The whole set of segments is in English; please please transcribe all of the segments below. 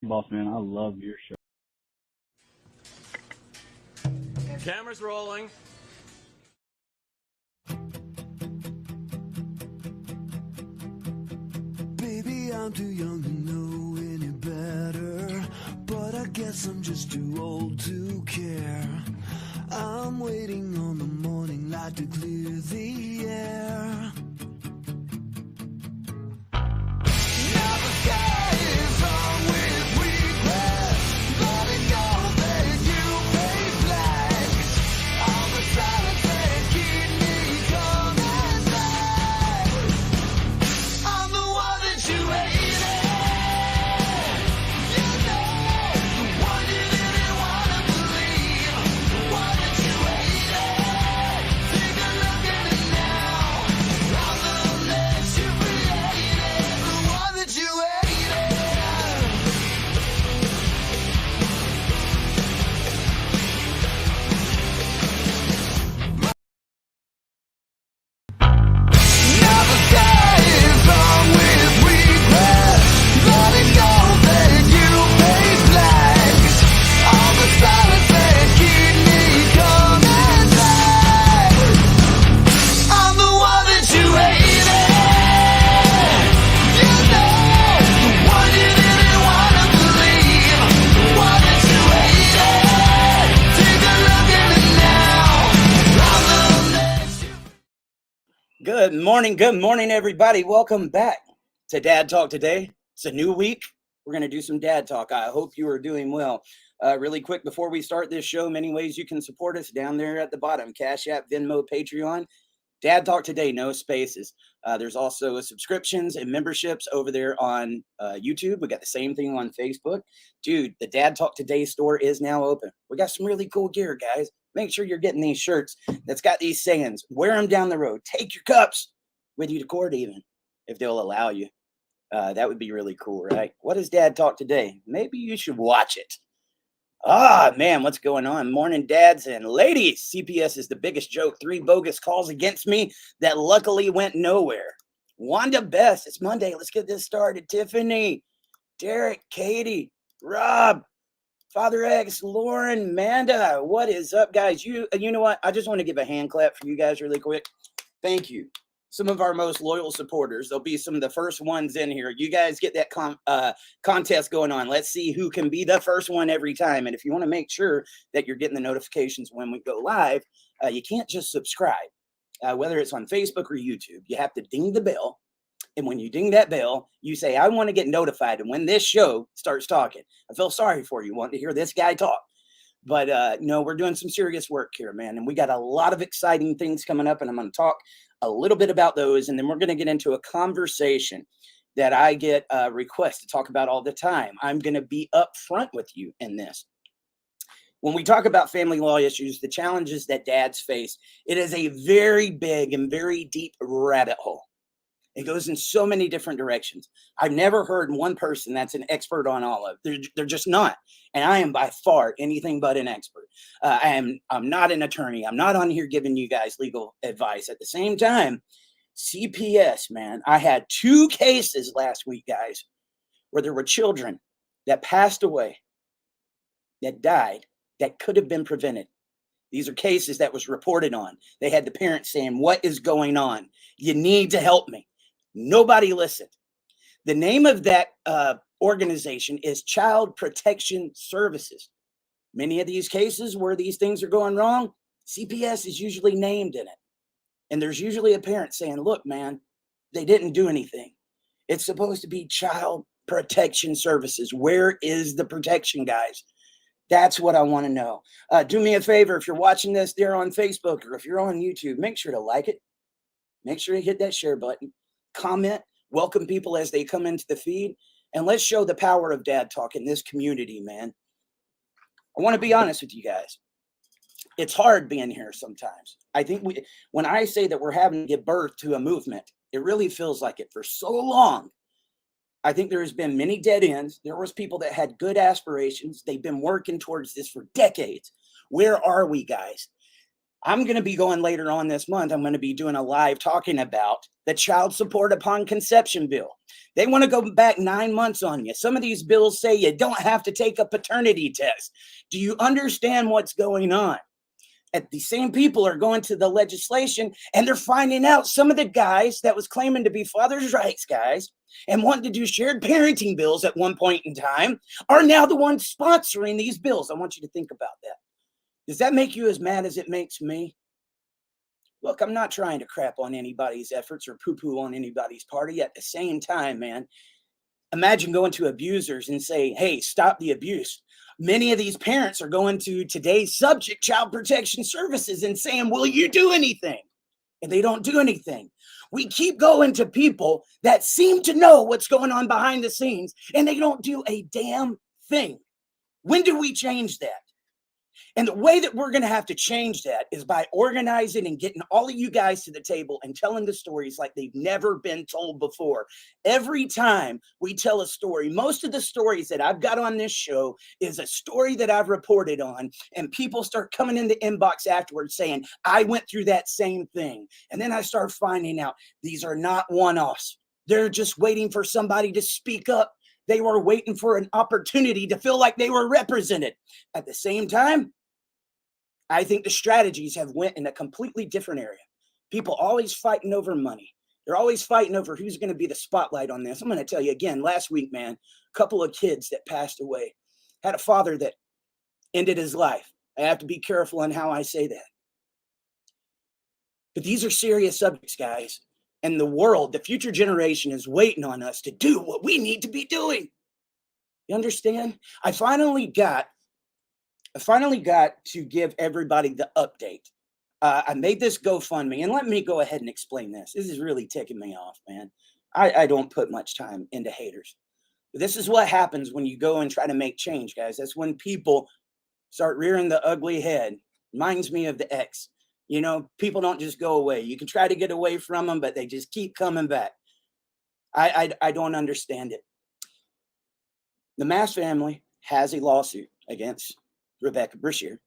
Boss man, I love your show. Camera's rolling. Baby, I'm too young to know any better, but I guess I'm just too old to care. I'm waiting on the morning light to clear the air. Now the sky is on with regret, letting go that you pay flags. All the silence that keep me coming back. I'm the one that you hated. You know, the one you didn't want to believe. The one that you hated. Take a look at it now. I'm the one that you created. The one that you hated. Now the sky is on with regret, letting go that you pay flags. All the silence that keep me coming back. I'm the one that you hated. You know, the one you didn't want to believe. The one that you hated. Take a look at it now. I'm the one that you. Good morning, everybody. Welcome back to Dad Talk today. It's a new week. We're going to do some dad talk. I hope you are doing well. Really quick, before we start this show, many ways you can support us down there at the bottom. Cash App, Venmo, Patreon. Dad Talk today, no spaces. There's also subscriptions and memberships over there on YouTube. We got the same thing on Facebook. Dude, the Dad Talk Today store is now open. We got some really cool gear, guys. Make sure you're getting these shirts that's got these sayings. Wear them down the road. Take your cups with you to court even, if they'll allow you. That would be really cool, right? What is Dad Talk Today? Maybe you should watch it. Ah, man, what's going on? Morning, dads and ladies. CPS is the biggest joke. 3 bogus calls against me that luckily went nowhere. Wanda Best, it's Monday. Let's get this started. Tiffany, Derek, Katie, Rob, Father X, Lauren, Manda. What is up, guys? You know what? I just want to give a hand clap for you guys really quick. Thank you. Some of our most loyal supporters. They'll be some of the first ones in here. You guys get that contest going on. Let's see who can be the first one every time. And if you want to make sure that you're getting the notifications when we go live, you can't just subscribe, whether it's on Facebook or YouTube. You have to ding the bell. And when you ding that bell, you say, I want to get notified. And when this show starts talking, I feel sorry for you wanting to hear this guy talk. But no, we're doing some serious work here, man. And we got a lot of exciting things coming up. And I'm going to talk a little bit about those. And then we're going to get into a conversation that I get requests to talk about all the time. I'm going to be upfront with you in this. When we talk about family law issues, the challenges that dads face, it is a very big and very deep rabbit hole. It goes in so many different directions. I've never heard one person that's an expert on all of it. They're just not. And I am by far anything but an expert. I'm not an attorney. I'm not on here giving you guys legal advice. At the same time, CPS, man, I had 2 cases last week, guys, where there were children that passed away, that died, that could have been prevented. These are cases that was reported on. They had the parents saying, what is going on? You need to help me. Nobody listened. The name of that organization is Child Protection Services. Many of these cases where these things are going wrong, CPS is usually named in it. And there's usually a parent saying, look, man, they didn't do anything. It's supposed to be Child Protection Services. Where is the protection, guys? That's what I want to know. Do me a favor. If you're watching this there on Facebook or if you're on YouTube, make sure to like it. Make sure you hit that share button. Comment, welcome people as they come into the feed, and let's show the power of Dad Talk in this community, man. I want to be honest with you guys. It's hard being here sometimes. I think when I say that we're having to give birth to a movement, it really feels like it. For so long, I think there has been many dead ends. There was people that had good aspirations. They've been working towards this for decades. Where are we, guys? I'm going to be going later on this month. I'm going to be doing a live talking about the child support upon conception bill. They want to go back 9 months on you. Some of these bills say you don't have to take a paternity test. Do you understand what's going on? And the same people are going to the legislation and they're finding out some of the guys that was claiming to be father's rights guys and wanting to do shared parenting bills at one point in time are now the ones sponsoring these bills. I want you to think about that. Does that make you as mad as it makes me? Look, I'm not trying to crap on anybody's efforts or poo-poo on anybody's party. At the same time, man, imagine going to abusers and say, hey, stop the abuse. Many of these parents are going to today's subject, Child Protection Services, and saying, will you do anything? And they don't do anything. We keep going to people that seem to know what's going on behind the scenes, and they don't do a damn thing. When do we change that? And the way that we're going to have to change that is by organizing and getting all of you guys to the table and telling the stories like they've never been told before. Every time we tell a story, most of the stories that I've got on this show is a story that I've reported on, and people start coming in the inbox afterwards saying, I went through that same thing. And then I start finding out these are not one-offs. They're just waiting for somebody to speak up. They were waiting for an opportunity to feel like they were represented. At the same time, I think the strategies have went in a completely different area. People always fighting over money. They're always fighting over who's going to be the spotlight on this. I'm going to tell you again, last week, man, a couple of kids that passed away. Had a father that ended his life. I have to be careful on how I say that. But these are serious subjects, guys. And the world, the future generation is waiting on us to do what we need to be doing. You understand? I finally got to give everybody the update. I made this GoFundMe, and let me go ahead and explain this. This is really ticking me off, man. I don't put much time into haters. This is what happens when you go and try to make change, guys. That's when people start rearing the ugly head. Reminds me of the ex. You know, people don't just go away. You can try to get away from them, but they just keep coming back. I don't understand it. The Mass family has a lawsuit against Rebecca Brashear.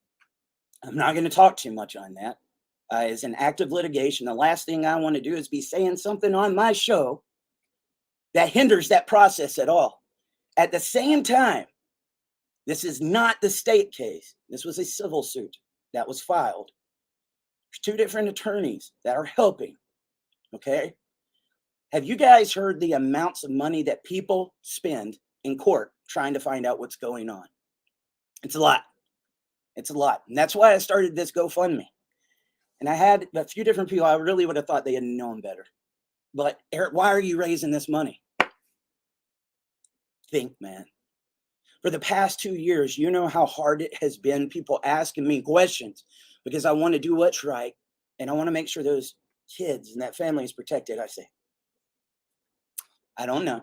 I'm not going to talk too much on that. It's an active litigation. The last thing I want to do is be saying something on my show that hinders that process at all. At the same time, this is not the state case. This was a civil suit that was filed. There's two different attorneys that are helping. Okay? Have you guys heard the amounts of money that people spend in court trying to find out what's going on? It's a lot. It's a lot. And that's why I started this GoFundMe. And I had a few different people. I really would have thought they had known better. But Eric, why are you raising this money? Think, man. For the past 2 years, you know how hard it has been. People asking me questions because I want to do what's right. And I want to make sure those kids and that family is protected. I say, I don't know.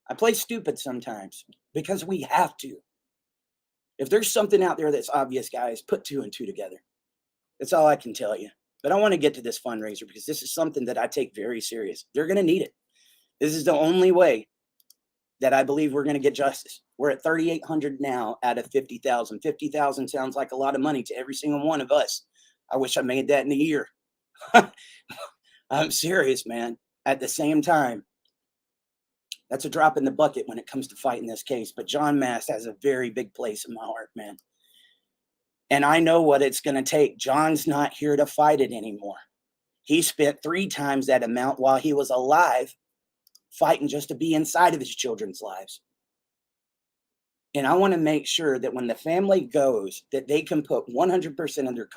I play stupid sometimes because we have to. If there's something out there that's obvious, guys, put 2 and 2 together. That's all I can tell you. But I want to get to this fundraiser because this is something that I take very serious. They're going to need it. This is the only way that I believe we're going to get justice. We're at 3,800 now out of 50,000. 50,000 sounds like a lot of money to every single one of us. I wish I made that in a year. I'm serious, man. At the same time, that's a drop in the bucket when it comes to fighting this case. But John Mast has a very big place in my heart, man. And I know what it's going to take. John's not here to fight it anymore. He spent 3 times that amount while he was alive fighting just to be inside of his children's lives. And I want to make sure that when the family goes, that they can put 100% of their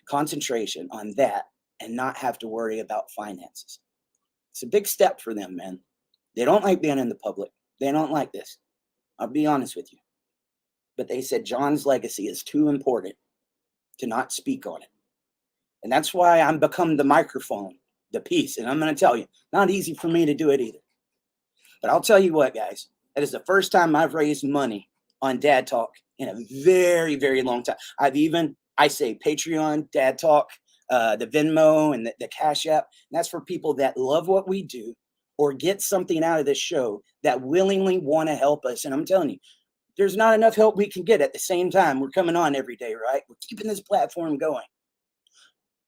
concentration on that and not have to worry about finances. It's a big step for them, man. They don't like being in the public. They don't like this. I'll be honest with you. But they said John's legacy is too important to not speak on it. And that's why I'm become the microphone, the piece. And I'm going to tell you, not easy for me to do it either. But I'll tell you what, guys. That is the first time I've raised money on Dad Talk in a very, very long time. I say Patreon, Dad Talk, the Venmo, and the Cash App. And that's for people that love what we do or get something out of this show that willingly want to help us. And I'm telling you, there's not enough help we can get. At the same time, we're coming on every day, right? We're keeping this platform going.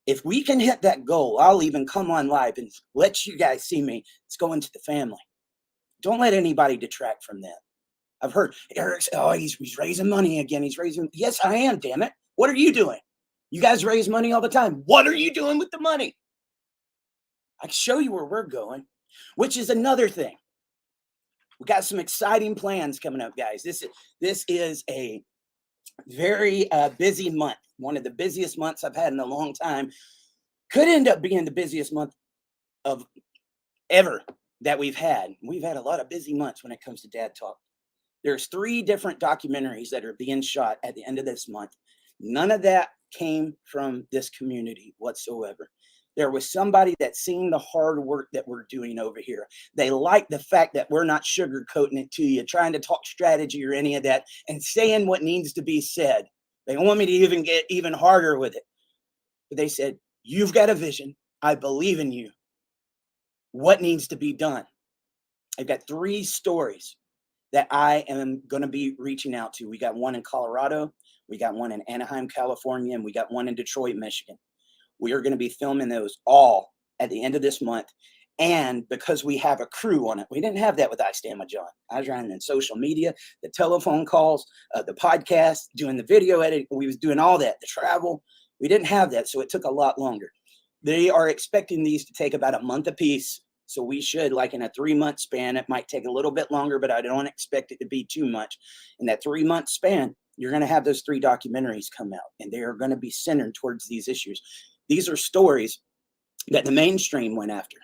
If we can hit that goal, I'll even come on live and let you guys see me. It's going to the family. Don't let anybody detract from that. I've heard Eric's, oh, he's raising money again. He's raising. Yes, I am, damn it. What are you doing? You guys raise money all the time. What are you doing with the money? I can show you where we're going, which is another thing. We got some exciting plans coming up, guys. This is a very busy month. One of the busiest months I've had in a long time. Could end up being the busiest month of ever that we've had. We've had a lot of busy months when it comes to Dad Talk. There's 3 different documentaries that are being shot at the end of this month. None of that came from this community whatsoever. There was somebody that seen the hard work that we're doing over here. They like the fact that we're not sugarcoating it to you, trying to talk strategy or any of that, and saying what needs to be said. They want me to even get even harder with it. But they said, you've got a vision. I believe in you. What needs to be done? I've got 3 stories that I am going to be reaching out to. We got one in Colorado, we got one in Anaheim, California, and we got one in Detroit, Michigan. We are going to be filming those all at the end of this month. And because we have a crew on it, we didn't have that with I Stand with John. I was running in social media, the telephone calls, the podcast, doing the video edit. We was doing all that, the travel. We didn't have that, so it took a lot longer. They are expecting these to take about a month apiece. So we should, like in a 3-month span, it might take a little bit longer, but I don't expect it to be too much. In that 3-month span, you're going to have those 3 documentaries come out, and they are going to be centered towards these issues. These are stories that the mainstream went after.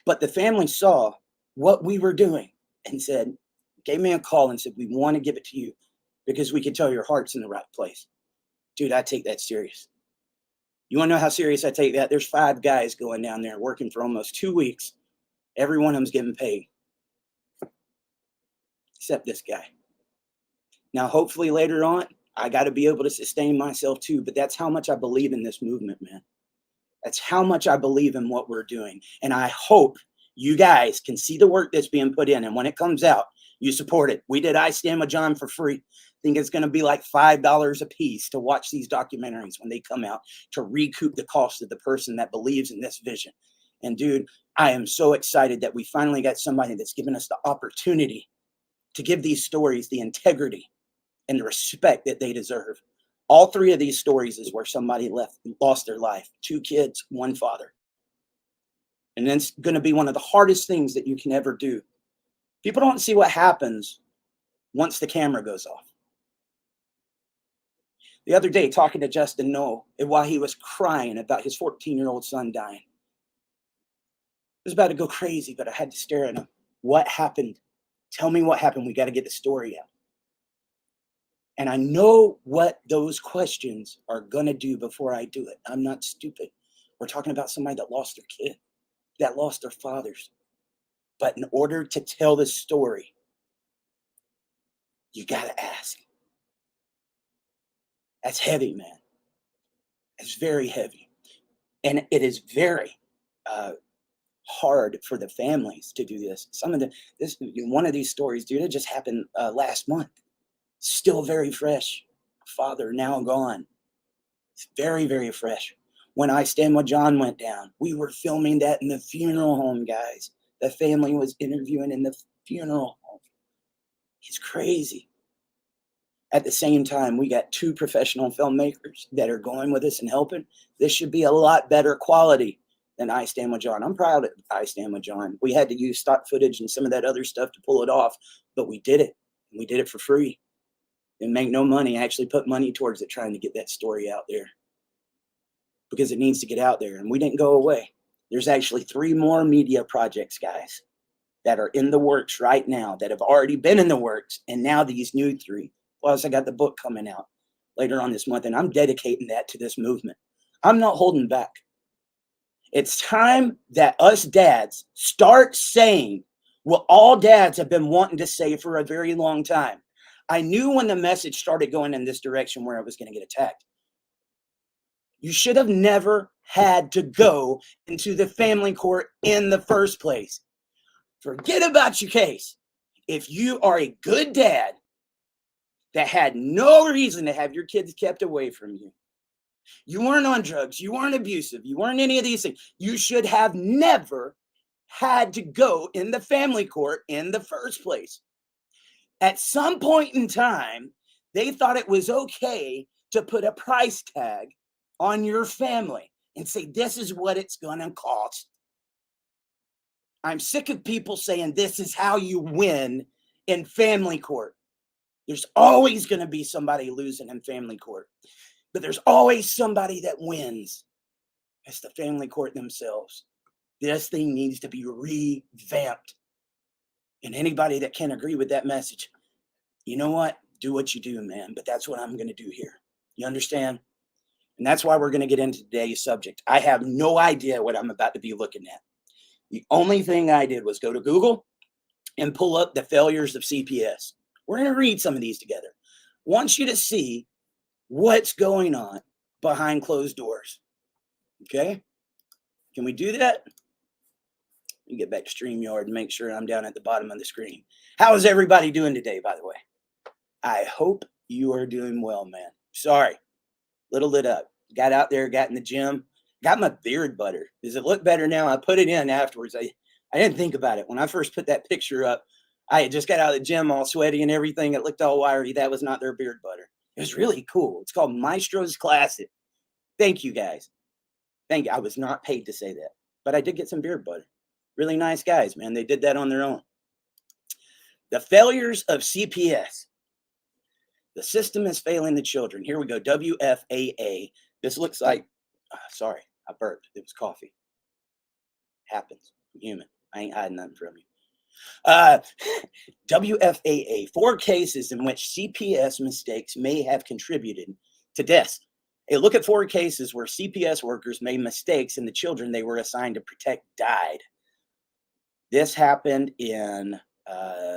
But the family saw what we were doing and said, gave me a call and said, we want to give it to you because we can tell your heart's in the right place. Dude, I take that serious. You want to know how serious I take that? There's 5 guys going down there working for almost 2 weeks. Every one of them's getting paid. Except this guy. Now, hopefully later on, I got to be able to sustain myself too, but that's how much I believe in this movement, man. That's how much I believe in what we're doing. And I hope you guys can see the work that's being put in. And when it comes out, you support it. We did I Stand with John for free. I think it's going to be like $5 a piece to watch these documentaries when they come out to recoup the cost of the person that believes in this vision. And dude, I am so excited that we finally got somebody that's given us the opportunity to give these stories the integrity and the respect that they deserve. All 3 of these stories is where somebody lost their life. 2 kids, 1 father. And that's going to be one of the hardest things that you can ever do. People don't see what happens once the camera goes off. The other day, talking to Justin Noel, while he was crying about his 14-year-old son dying. I was about to go crazy, but I had to stare at him. What happened? Tell me what happened. We got to get the story out. And I know what those questions are going to do before I do it. I'm not stupid. We're talking about somebody that lost their kid, that lost their fathers. But in order to tell the story, you got to ask. That's heavy, man. It's very heavy. And it is very hard for the families to do this. One of these stories, dude, it just happened last month. Still very fresh. Father now gone. It's very, very fresh. When I Stand with John went down, we were filming that in the funeral home, guys. The family was interviewing in the funeral home. It's crazy. At the same time, we got 2 professional filmmakers that are going with us and helping. This should be a lot better quality than I Stand with John. I'm proud of I Stand with John. We had to use stock footage and some of that other stuff to pull it off, but we did it. We did it for free. And make no money. I actually put money towards it, trying to get that story out there because it needs to get out there. And we didn't go away. There's actually 3 more media projects, guys, that are in the works right now, that have already been in the works. And now these new 3. Plus, I got the book coming out later on this month, and I'm dedicating that to this movement. I'm not holding back. It's time that us dads start saying what all dads have been wanting to say for a very long time. I knew when the message started going in this direction where I was going to get attacked. You should have never had to go into the family court in the first place. Forget about your case. If you are a good dad that had no reason to have your kids kept away from you, You weren't on drugs. You weren't abusive. You weren't any of these things. You should have never had to go in the family court in the first place. At some point in time, they thought it was okay to put a price tag on your family and say, this is what it's going to cost. I'm sick of people saying this is how you win in family court. There's always going to be somebody losing in family court, but there's always somebody that wins. It's the family court themselves. This thing needs to be revamped. And anybody that can agree with that message, you know what? Do what you do, man. But that's what I'm going to do here. You understand? And that's why we're going to get into today's subject. I have no idea what I'm about to be looking at. The only thing I did was go to Google and pull up the failures of CPS. We're going to read some of these together. I want you to see what's going on behind closed doors. Okay? Can we do that? Let me get back to StreamYard and make sure I'm down at the bottom of the screen. How is everybody doing today, by the way? I hope you are doing well, man. Sorry, little lit up. Got out there, got in the gym, got my beard butter. Does it look better now? I put it in afterwards. I didn't think about it. When I first put that picture up, I had just got out of the gym all sweaty and everything. It looked all wiry. That was not their beard butter. It was really cool. It's called Maestro's Classic. Thank you, guys. Thank you. I was not paid to say that, but I did get some beard butter. Really nice guys, man. They did that on their own. The failures of CPS. The system is failing the children. Here we go. WFAA. This looks like, sorry, I burped. It was coffee. Happens. I'm human. I ain't hiding nothing from you. WFAA. 4 cases in which CPS mistakes may have contributed to deaths. Hey, look at 4 cases where CPS workers made mistakes and the children they were assigned to protect died. This happened in,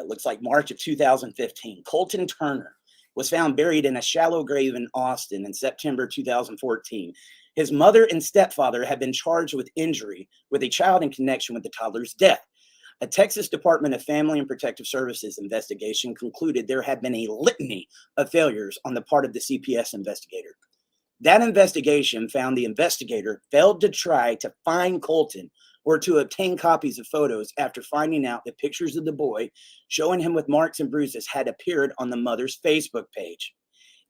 looks like March of 2015. Colton Turner was found buried in a shallow grave in Austin in September 2014. His mother and stepfather had been charged with injury with a child in connection with the toddler's death. A Texas Department of Family and Protective Services investigation concluded there had been a litany of failures on the part of the CPS investigator. That investigation found the investigator failed to try to find Colton or to obtain copies of photos after finding out that pictures of the boy showing him with marks and bruises had appeared on the mother's Facebook page.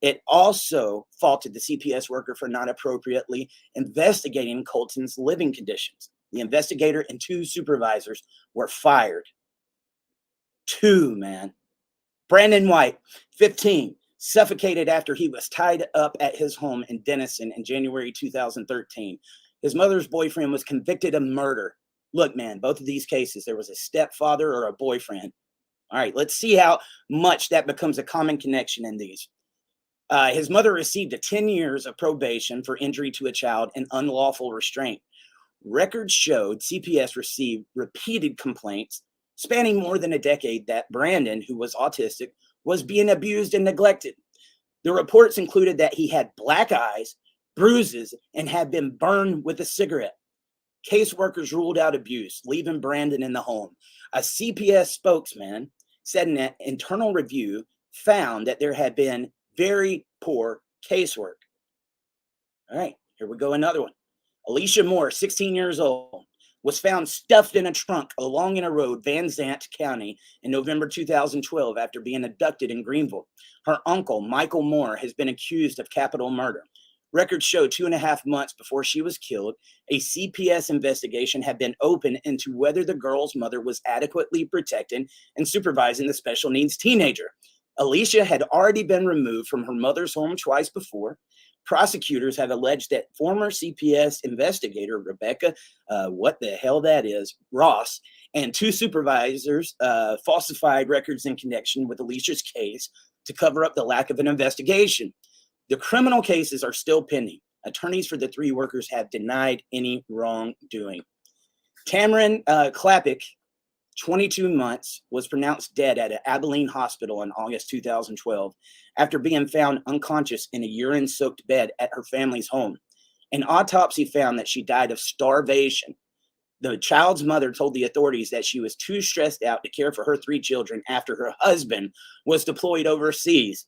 It also faulted the CPS worker for not appropriately investigating Colton's living conditions. The investigator and 2 supervisors were fired. 2, man. Brandon White, 15, suffocated after he was tied up at his home in Denison in January 2013. His mother's boyfriend was convicted of murder. Look, man, both of these cases, there was a stepfather or a boyfriend. All right, let's see how much that becomes a common connection in these. His mother received 10 years of probation for injury to a child and unlawful restraint. Records showed CPS received repeated complaints spanning more than a decade that Brandon, who was autistic, was being abused and neglected. The reports included that he had black eyes, bruises, and had been burned with a cigarette. Caseworkers ruled out abuse, leaving Brandon in the home. A CPS spokesman said an internal review found that there had been very poor casework. All right, here we go, another one. Alicia Moore, 16 years old, was found stuffed in a trunk along in a road, Van Zant County, in November 2012 after being abducted in Greenville. Her uncle, Michael Moore, has been accused of capital murder. Records show 2.5 months before she was killed, a CPS investigation had been opened into whether the girl's mother was adequately protecting and supervising the special needs teenager. Alicia had already been removed from her mother's home twice before. Prosecutors have alleged that former CPS investigator Rebecca, what the hell that is, Ross, and 2 supervisors falsified records in connection with Alicia's case to cover up the lack of an investigation. The criminal cases are still pending. Attorneys for the 3 workers have denied any wrongdoing. Tamron Klapik, 22 months, was pronounced dead at an Abilene hospital in August 2012 after being found unconscious in a urine-soaked bed at her family's home. An autopsy found that she died of starvation. The child's mother told the authorities that she was too stressed out to care for her 3 children after her husband was deployed overseas.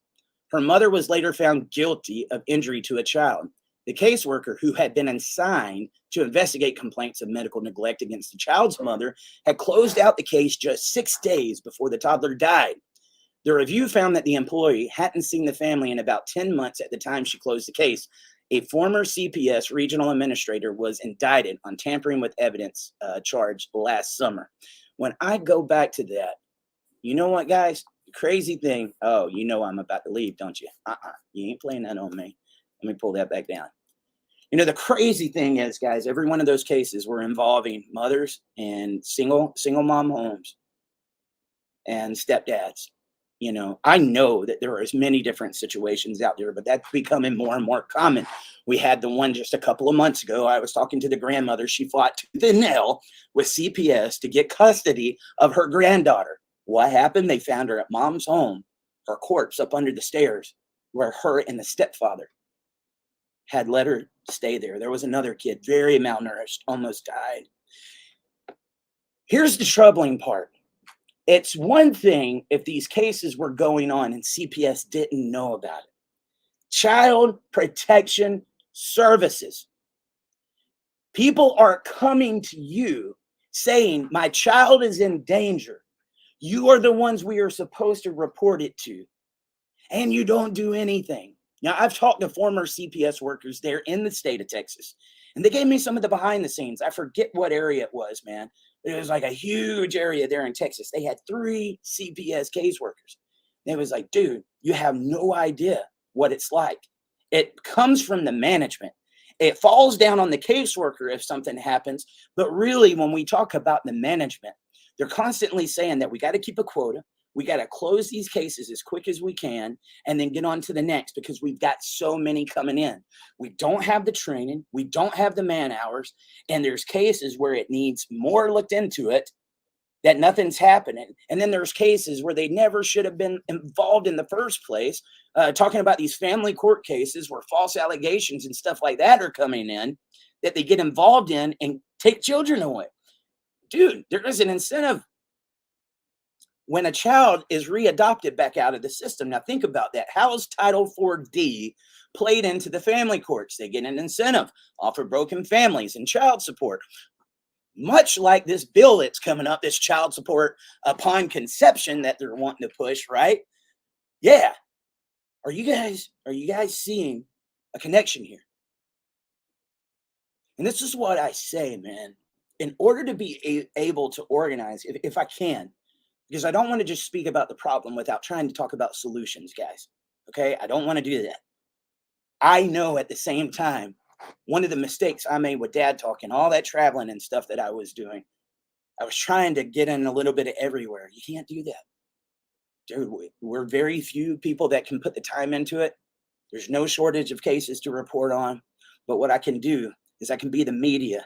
Her mother was later found guilty of injury to a child. The caseworker who had been assigned to investigate complaints of medical neglect against the child's mother had closed out the case just 6 days before the toddler died. The review found that the employee hadn't seen the family in about 10 months at the time she closed the case. A former CPS regional administrator was indicted on tampering with evidence charge last summer. When I go back to that, you know what, guys? The crazy thing, oh, you know I'm about to leave, don't you? You ain't playing that on me. Let me pull that back down. You know, the crazy thing is, guys, every one of those cases were involving mothers and single mom homes and stepdads. You know, I know that there are as many different situations out there, but that's becoming more and more common. We had the one just a couple of months ago. I was talking to the grandmother. She fought tooth and nail with CPS to get custody of her granddaughter. What happened? They found her at mom's home, her corpse up under the stairs, where her and the stepfather had let her stay there. There was another kid, very malnourished, almost died. Here's the troubling part. It's one thing if these cases were going on and CPS didn't know about it. Child Protection Services. People are coming to you saying, my child is in danger. You are the ones we are supposed to report it to, and you don't do anything. Now, I've talked to former CPS workers there in the state of Texas, and they gave me some of the behind the scenes. I forget what area it was, man. It was like a huge area there in Texas. They had 3 CPS caseworkers. It was like, dude, you have no idea what it's like. It comes from the management. It falls down on the caseworker if something happens. But really, when we talk about the management, they're constantly saying that we got to keep a quota. We got to close these cases as quick as we can and then get on to the next because we've got so many coming in. We don't have the training. We don't have the man hours. And there's cases where it needs more looked into it that nothing's happening. And then there's cases where they never should have been involved in the first place. Talking about these family court cases where false allegations and stuff like that are coming in that they get involved in and take children away. Dude, there is an incentive when a child is readopted back out of the system. Now think about that. How is Title 4D played into the family courts? They get an incentive off of broken families and child support. Much like this bill that's coming up, this child support upon conception that they're wanting to push, right? Yeah. Are you guys seeing a connection here? And this is what I say, man. In order to be able to organize, if I can, because I don't want to just speak about the problem without trying to talk about solutions, guys. Okay? I don't want to do that. I know at the same time, one of the mistakes I made with Dad Talk and all that traveling and stuff that I was doing, I was trying to get in a little bit of everywhere. You can't do that. Dude, we're very few people that can put the time into it. There's no shortage of cases to report on. But what I can do is I can be the media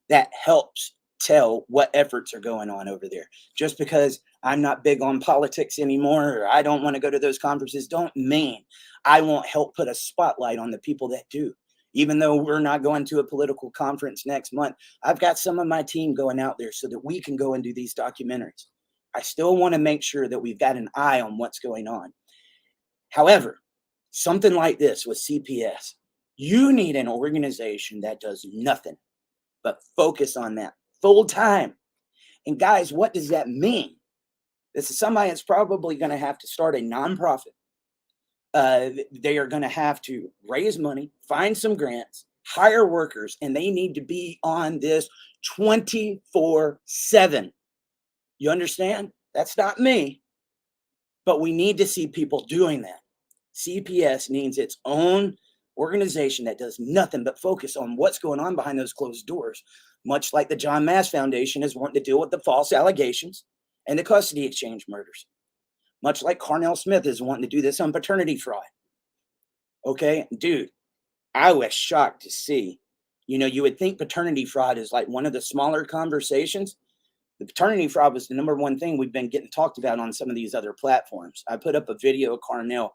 that helps tell what efforts are going on over there. Just because I'm not big on politics anymore or I don't want to go to those conferences don't mean I won't help put a spotlight on the people that do. Even though we're not going to a political conference next month, I've got some of my team going out there so that we can go and do these documentaries. I still want to make sure that we've got an eye on what's going on. However, something like this with CPS, you need an organization that does nothing but focus on that full time. And guys, what does that mean? This is somebody that's probably going to have to start a nonprofit. They are going to have to raise money, find some grants, hire workers, and they need to be on this 24/7. You understand? That's not me, but we need to see people doing that. CPS needs its own organization that does nothing but focus on what's going on behind those closed doors, much like the John Mass Foundation is wanting to deal with the false allegations and the custody exchange murders, much like Carnell Smith is wanting to do this on paternity fraud. Okay, dude, I was shocked to see, you would think paternity fraud is like one of the smaller conversations. The paternity fraud was the number one thing we've been getting talked about on some of these other platforms. I put up a video of Carnell,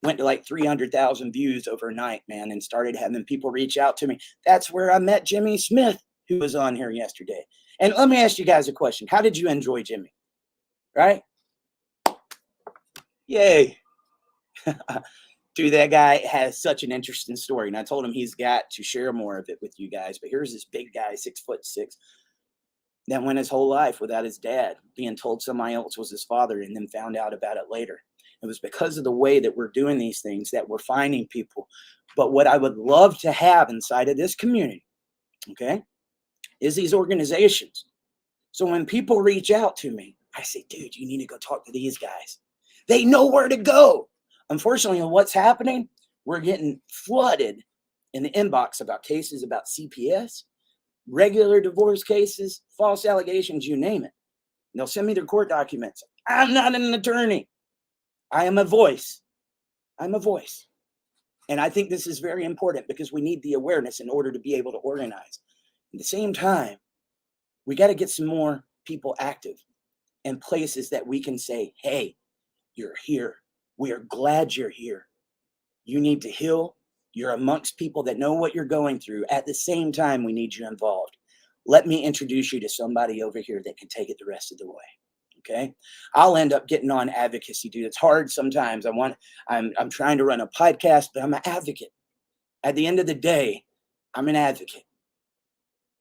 went to like 300,000 views overnight, man, and started having people reach out to me. That's where I met Jimmy Smith, who was on here yesterday. And let me ask you guys a question. How did you enjoy Jimmy? Right? Yay. Dude, that guy has such an interesting story. And I told him he's got to share more of it with you guys. But here's this big guy, 6'6", that went his whole life without his dad, being told somebody else was his father, and then found out about it later. It was because of the way that we're doing these things that we're finding people. But what I would love to have inside of this community, okay, is these organizations. So when people reach out to me, I say, dude, you need to go talk to these guys. They know where to go. Unfortunately, what's happening, we're getting flooded in the inbox about cases about CPS, regular divorce cases, false allegations, you name it. And they'll send me their court documents. I'm not an attorney. I am a voice. I'm a voice. And I think this is very important because we need the awareness in order to be able to organize. At the same time, we got to get some more people active in places that we can say, hey, you're here. We are glad you're here. You need to heal. You're amongst people that know what you're going through. At the same time, we need you involved. Let me introduce you to somebody over here that can take it the rest of the way. Okay. I'll end up getting on advocacy, dude. It's hard sometimes. I'm trying to run a podcast, but I'm an advocate. At the end of the day, I'm an advocate.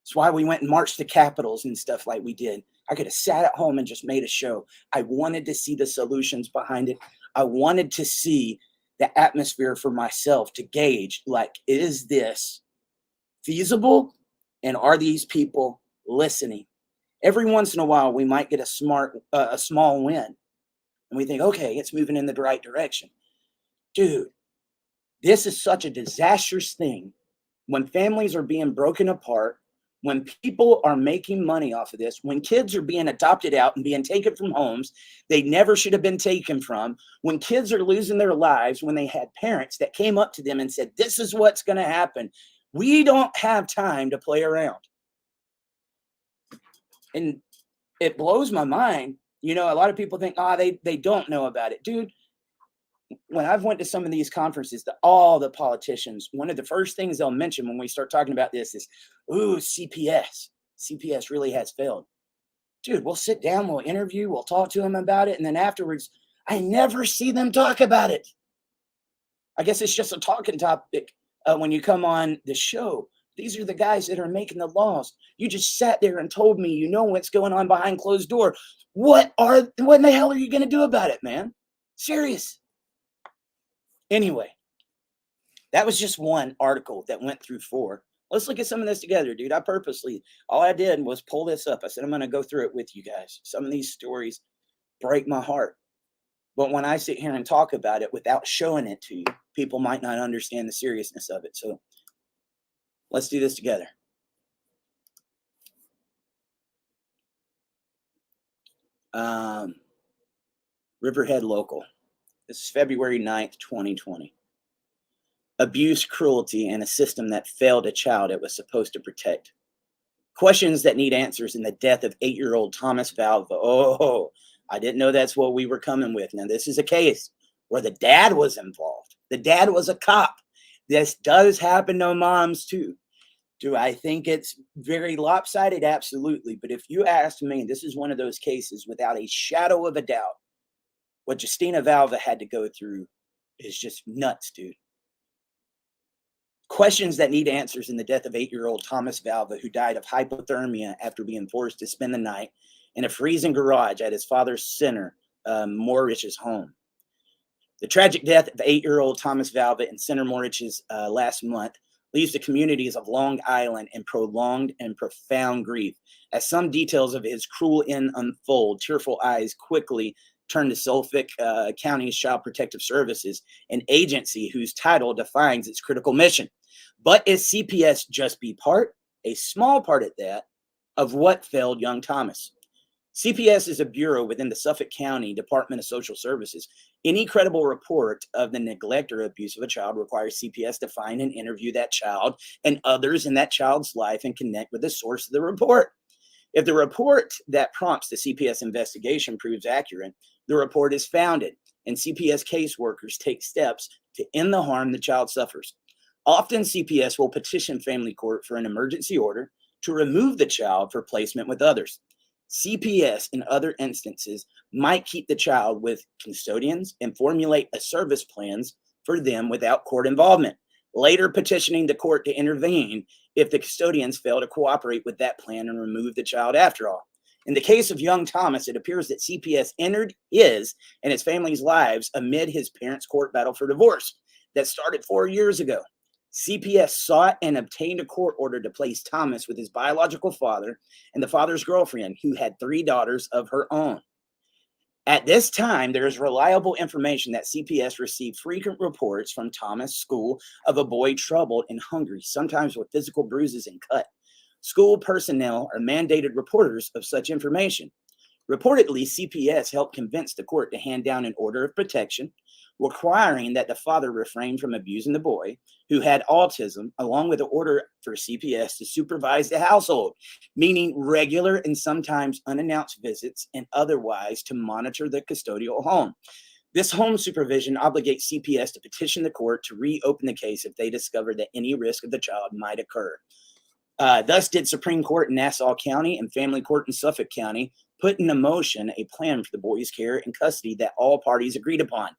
That's why we went and marched to capitals and stuff like we did. I could have sat at home and just made a show. I wanted to see the solutions behind it. I wanted to see the atmosphere for myself to gauge, like, is this feasible? And are these people listening? Every once in a while, we might get a small win. And we think, okay, it's moving in the right direction. Dude, this is such a disastrous thing when families are being broken apart, when people are making money off of this, when kids are being adopted out and being taken from homes they never should have been taken from, when kids are losing their lives, when they had parents that came up to them and said, this is what's going to happen. We don't have time to play around. And it blows my mind. You know, a lot of people think, they don't know about it. Dude, when I've went to some of these conferences, all the politicians, one of the first things they'll mention when we start talking about this is, ooh, CPS. CPS really has failed. Dude, we'll sit down, we'll interview, we'll talk to them about it. And then afterwards, I never see them talk about it. I guess it's just a talking topic when you come on the show. These are the guys that are making the laws. You just sat there and told me you know what's going on behind closed door. What in the hell are you going to do about it, man? Serious. Anyway, that was just one article that went through 4. Let's look at some of this together, dude. All I did was pull this up. I said, I'm going to go through it with you guys. Some of these stories break my heart. But when I sit here and talk about it without showing it to you, people might not understand the seriousness of it. So let's do this together. Riverhead Local. This is February 9th, 2020. Abuse, cruelty, and a system that failed a child it was supposed to protect. Questions that need answers in the death of 8-year-old Thomas Valva. Oh, I didn't know that's what we were coming with. Now, this is a case where the dad was involved. The dad was a cop. This does happen to moms too. Do I think it's very lopsided? Absolutely. But if you ask me, this is one of those cases without a shadow of a doubt. What Justina Valva had to go through is just nuts, dude. Questions that need answers in the death of 8-year-old Thomas Valva, who died of hypothermia after being forced to spend the night in a freezing garage at his father's Center Morich's home. The tragic death of 8-year-old Thomas Valva in Center Morich's last month leaves the communities of Long Island in prolonged and profound grief. As some details of his cruel end unfold, tearful eyes quickly turn to Suffolk County's Child Protective Services, an agency whose title defines its critical mission. But is CPS just a small part at that, of what failed young Thomas? CPS is a bureau within the Suffolk County Department of Social Services. Any credible report of the neglect or abuse of a child requires CPS to find and interview that child and others in that child's life and connect with the source of the report. If the report that prompts the CPS investigation proves accurate, the report is founded, and CPS caseworkers take steps to end the harm the child suffers. Often, CPS will petition family court for an emergency order to remove the child for placement with others. CPS, in other instances, might keep the child with custodians and formulate a service plans for them without court involvement, later petitioning the court to intervene if the custodians fail to cooperate with that plan and remove the child after all. In the case of young Thomas, it appears that CPS entered his and his family's lives amid his parents' court battle for divorce that started 4 years ago. CPS sought and obtained a court order to place Thomas with his biological father and the father's girlfriend, who had 3 daughters of her own. At this time, there is reliable information that CPS received frequent reports from Thomas' school of a boy troubled and hungry, sometimes with physical bruises and cut. School personnel are mandated reporters of such information. Reportedly, CPS helped convince the court to hand down an order of protection, requiring that the father refrain from abusing the boy, who had autism, along with an order for CPS to supervise the household, meaning regular and sometimes unannounced visits, and otherwise to monitor the custodial home. This home supervision obligates CPS to petition the court to reopen the case if they discover that any risk of the child might occur. Thus did Supreme Court in Nassau County and Family Court in Suffolk County put into motion a plan for the boy's care and custody that all parties agreed upon,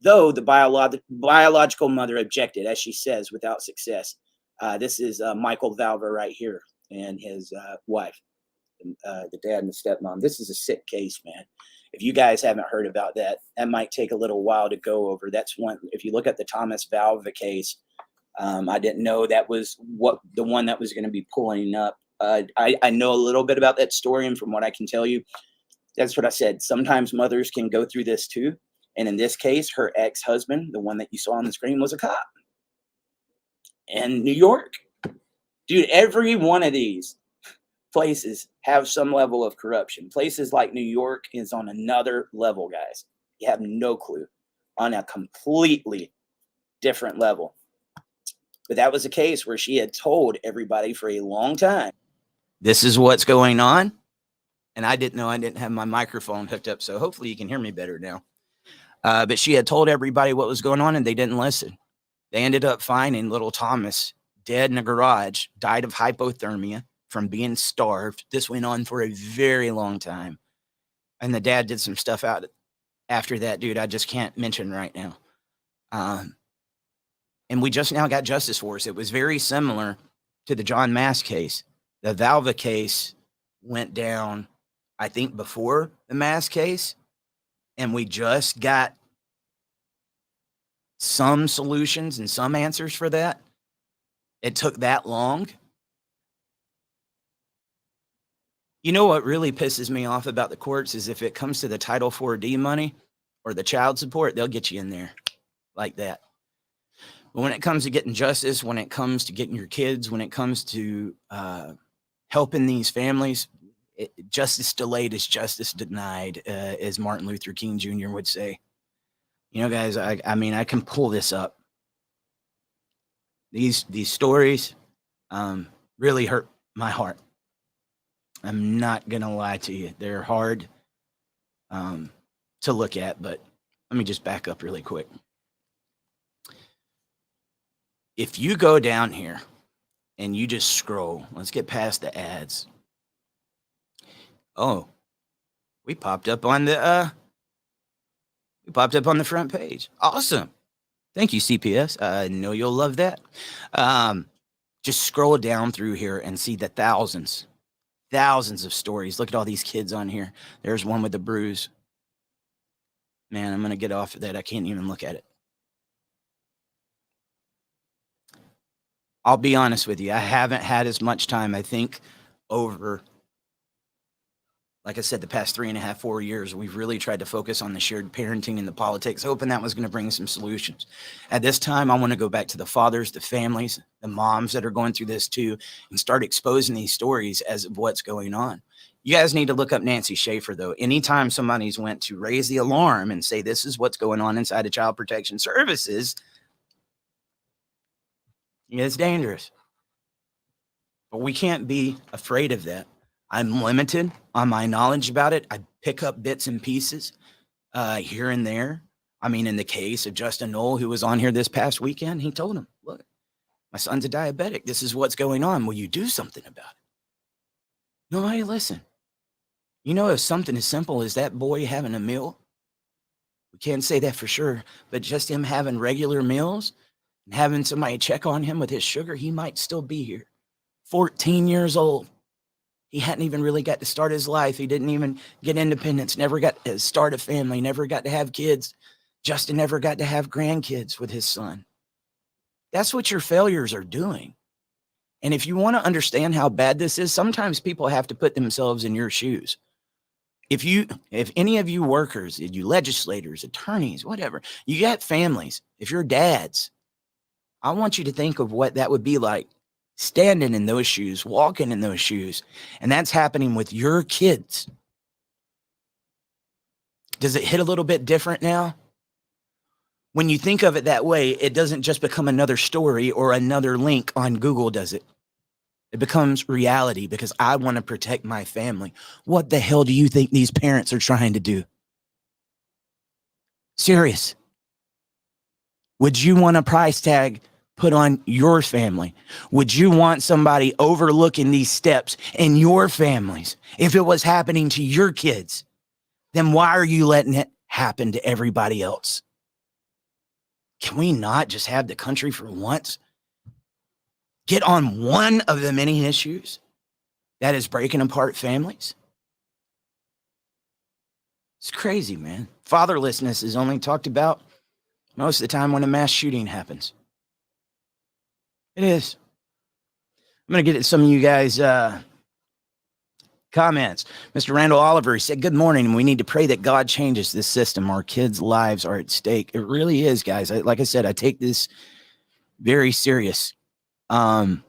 though the biological mother objected, as she says, without success. This is Michael Valver right here and his wife, the dad and the stepmom. This is a sick case, man. If you guys haven't heard about that, that might take a little while to go over. That's one. If you look at the Thomas Valver case, I didn't know that was the one that was going to be pulling up. I know a little bit about that story, and from what I can tell you, that's what I said. Sometimes mothers can go through this too. And in this case, her ex-husband, the one that you saw on the screen, was a cop in New York. Dude, every one of these places have some level of corruption. Places like New York is on another level, guys. You have no clue. On a completely different level. But that was a case where she had told everybody for a long time, this is what's going on. And I didn't know I didn't have my microphone hooked up. So hopefully you can hear me better now. But she had told everybody what was going on and they didn't listen. They ended up finding little Thomas dead in a garage, died of hypothermia from being starved. This went on for a very long time. And the dad did some stuff out after that, dude. I just can't mention right now. And we just now got justice for us. It was very similar to the John Mass case. The Valva case went down, I think, before the Mass case. And we just got some solutions and some answers for that. It took that long. You know what really pisses me off about the courts is if it comes to the Title 4D money or the child support, they'll get you in there like that. But when it comes to getting justice, when it comes to getting your kids, when it comes to helping these families, justice delayed is justice denied, as Martin Luther King Jr. would say. You know, guys, I mean, I can pull this up. These stories really hurt my heart. I'm not going to lie to you. They're hard to look at, but let me just back up really quick. If you go down here and you just scroll, let's get past the ads. Oh, we popped up on the front page. Awesome. Thank you, CPS. I know you'll love that. Just scroll down through here and see the thousands of stories. Look at all these kids on here. There's one with a bruise. Man, I'm going to get off of that. I can't even look at it. I'll be honest with you. I haven't had as much time, I think, over, like I said, the past 3.5, 4 years. We've really tried to focus on the shared parenting and the politics, hoping that was going to bring some solutions. At this time, I want to go back to the fathers, the families, the moms that are going through this too, and start exposing these stories as of what's going on. You guys need to look up Nancy Schaefer, though. Anytime somebody's went to raise the alarm and say, this is what's going on inside of Child Protection Services, it's dangerous. But we can't be afraid of that. I'm limited on my knowledge about it. I pick up bits and pieces here and there. I mean, in the case of Justin Knoll, who was on here this past weekend, he told him, look, my son's a diabetic. This is what's going on. Will you do something about it? No, hey, listen. You know, if something as simple as that boy having a meal, We can't say that for sure, but just him having regular meals and having somebody check on him with his sugar, he might still be here. 14 years old. He hadn't even really got to start his life. He didn't even get independence, never got to start a family, never got to have kids. Justin never got to have grandkids with his son. That's what your failures are doing. And if you want to understand how bad this is, sometimes people have to put themselves in your shoes. If any of you workers, you legislators, attorneys, whatever, you got families, if you're dads, I want you to think of what that would be like, standing in those shoes, walking in those shoes, and that's happening with your kids. Does it hit a little bit different now? When you think of it that way, it doesn't just become another story or another link on Google, does it? It becomes reality because I want to protect my family. What the hell do you think these parents are trying to do? Serious. Would you want a price tag put on your family? Would you want somebody overlooking these steps in your families? If it was happening to your kids, then why are you letting it happen to everybody else? Can we not just have the country for once get on one of the many issues that is breaking apart families? It's crazy, man. Fatherlessness is only talked about most of the time when a mass shooting happens. It is. I'm going to get at some of you guys' comments. Mr. Randall Oliver said, good morning, and we need to pray that God changes this system. Our kids' lives are at stake. It really is, guys. Like I said, I take this very serious. And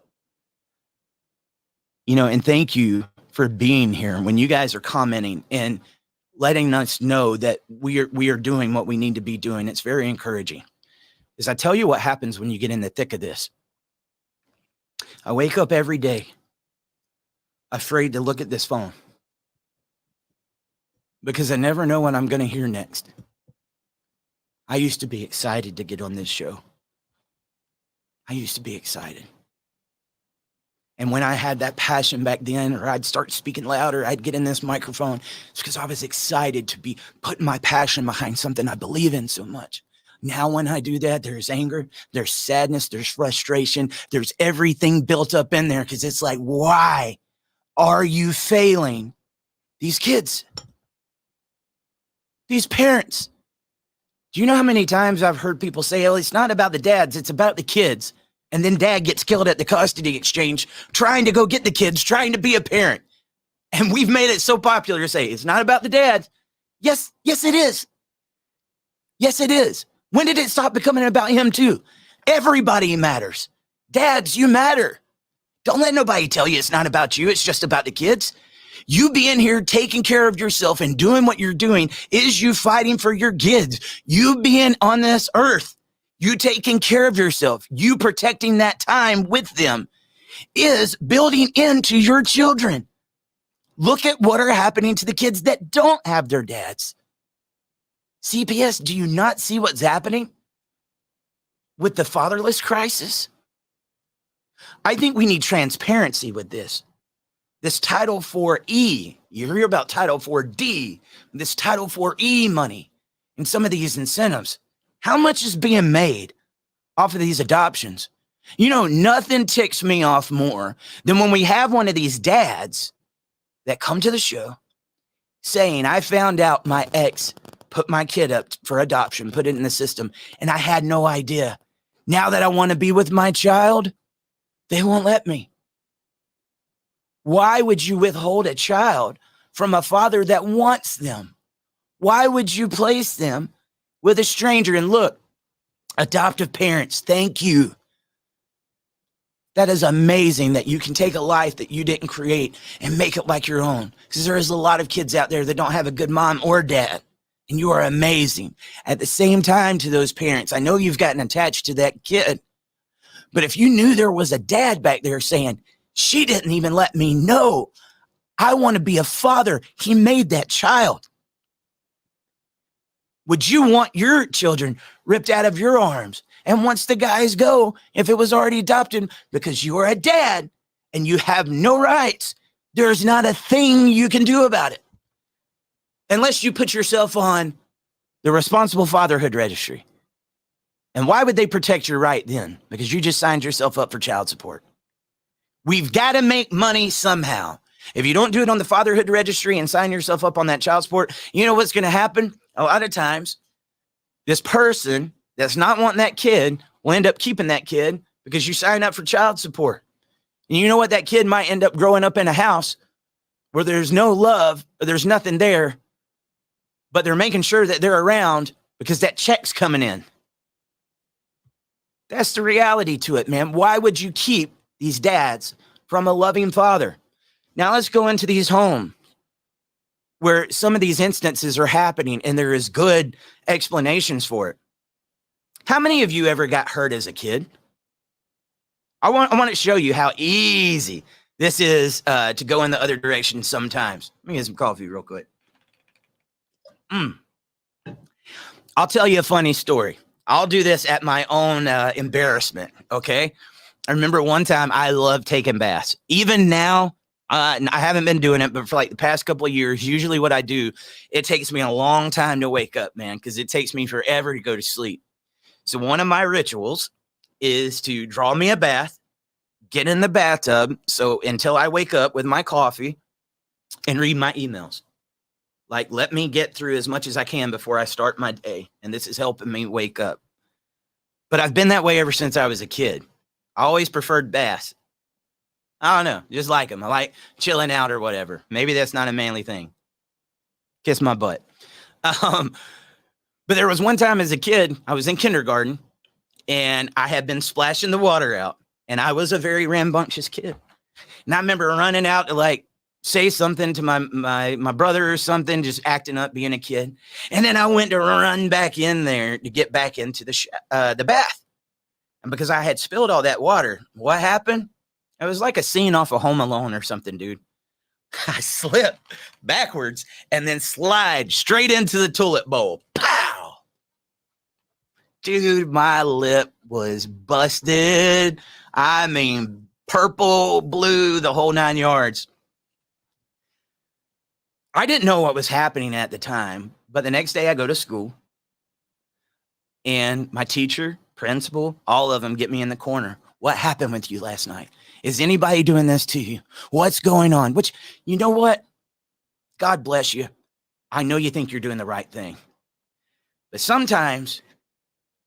thank you for being here. When you guys are commenting and letting us know that we are doing what we need to be doing, it's very encouraging. Because I tell you what happens when you get in the thick of this. I wake up every day afraid to look at this phone because I never know what I'm going to hear next. I used to be excited to get on this show. I used to be excited. And when I had that passion back then, or I'd start speaking louder, I'd get in this microphone, it's because I was excited to be putting my passion behind something I believe in so much. Now when I do that, there's anger, there's sadness, there's frustration, there's everything built up in there because it's like, why are you failing these kids? These parents? Do you know how many times I've heard people say, oh, it's not about the dads, it's about the kids. And then dad gets killed at the custody exchange, trying to go get the kids, trying to be a parent. And we've made it so popular to say, it's not about the dads. Yes, it is. Yes, it is. When did it stop becoming about him too? Everybody matters. Dads, you matter. Don't let nobody tell you it's not about you. It's just about the kids. You being here, taking care of yourself and doing what you're doing is you fighting for your kids. You being on this earth, you taking care of yourself, you protecting that time with them is building into your children. Look at what are happening to the kids that don't have their dads. CPS, do you not see what's happening with the fatherless crisis? I think we need transparency with this. This Title IV-E, you hear about Title IV-D, this Title IV-E money and some of these incentives. How much is being made off of these adoptions? You know, nothing ticks me off more than when we have one of these dads that come to the show saying, I found out my ex put my kid up for adoption, put it in the system, and I had no idea. Now that I want to be with my child, they won't let me. Why would you withhold a child from a father that wants them? Why would you place them with a stranger? And look, adoptive parents, thank you. That is amazing that you can take a life that you didn't create and make it like your own. Because there is a lot of kids out there that don't have a good mom or dad. And you are amazing. At the same time, to those parents, I know you've gotten attached to that kid. But if you knew there was a dad back there saying, she didn't even let me know, I want to be a father. He made that child. Would you want your children ripped out of your arms? And once the guys go, if it was already adopted, because you are a dad and you have no rights, there's not a thing you can do about it. Unless you put yourself on the Responsible Fatherhood Registry. And why would they protect your right then? Because you just signed yourself up for child support. We've got to make money somehow. If you don't do it on the Fatherhood Registry and sign yourself up on that child support, you know what's going to happen? A lot of times, this person that's not wanting that kid will end up keeping that kid because you sign up for child support. And you know what? That kid might end up growing up in a house where there's no love, or there's nothing there, but they're making sure that they're around because that check's coming in. That's the reality to it, man. Why would you keep these dads from a loving father? Now let's go into these homes where some of these instances are happening and there is good explanations for it. How many of you ever got hurt as a kid? I want to show you how easy this is to go in the other direction sometimes. Let me get some coffee real quick. I'll tell you a funny story. I'll do this at my own embarrassment, okay? I remember one time I loved taking baths. Even now, I haven't been doing it, but for like the past couple of years, usually what I do, it takes me a long time to wake up, man, because it takes me forever to go to sleep. So one of my rituals is to draw me a bath, get in the bathtub, so until I wake up with my coffee and read my emails. Like, let me get through as much as I can before I start my day. And this is helping me wake up. But I've been that way ever since I was a kid. I always preferred baths. I don't know. Just like them. I like chilling out or whatever. Maybe that's not a manly thing. Kiss my butt. But there was one time as a kid, I was in kindergarten and I had been splashing the water out. And I was a very rambunctious kid. And I remember running out to like say something to my brother or something, just acting up, being a kid. And then I went to run back in there to get back into the bath. And because I had spilled all that water, what happened? It was like a scene off of Home Alone or something, dude. I slipped backwards and then slide straight into the toilet bowl. Pow! Dude, my lip was busted. I mean, purple, blue, the whole 9 yards. I didn't know what was happening at the time, but the next day I go to school and my teacher, principal, all of them get me in the corner. What happened with you last night? Is anybody doing this to you? What's going on? Which, you know what? God bless you. I know you think you're doing the right thing. But sometimes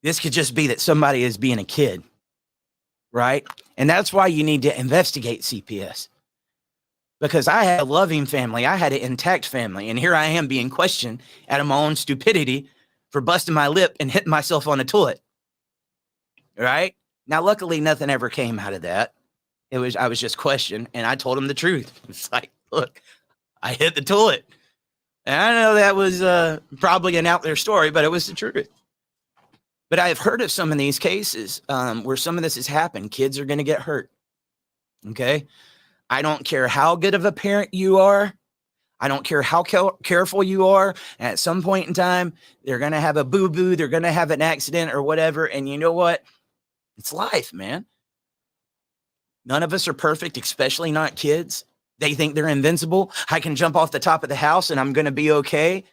this could just be that somebody is being a kid, right? And that's why you need to investigate CPS. Because I had a loving family. I had an intact family. And here I am being questioned out of my own stupidity for busting my lip and hitting myself on the toilet. Right? Now, luckily, nothing ever came out of that. I was just questioned, and I told him the truth. It's like, look, I hit the toilet. And I know that was probably an out there story, but it was the truth. But I've heard of some of these cases where some of this has happened. Kids are going to get hurt. Okay? I don't care how good of a parent you are. I don't care how careful you are. At some point in time, they're going to have a boo-boo. They're going to have an accident or whatever. And you know what? It's life, man. None of us are perfect, especially not kids. They think they're invincible. I can jump off the top of the house and I'm going to be okay.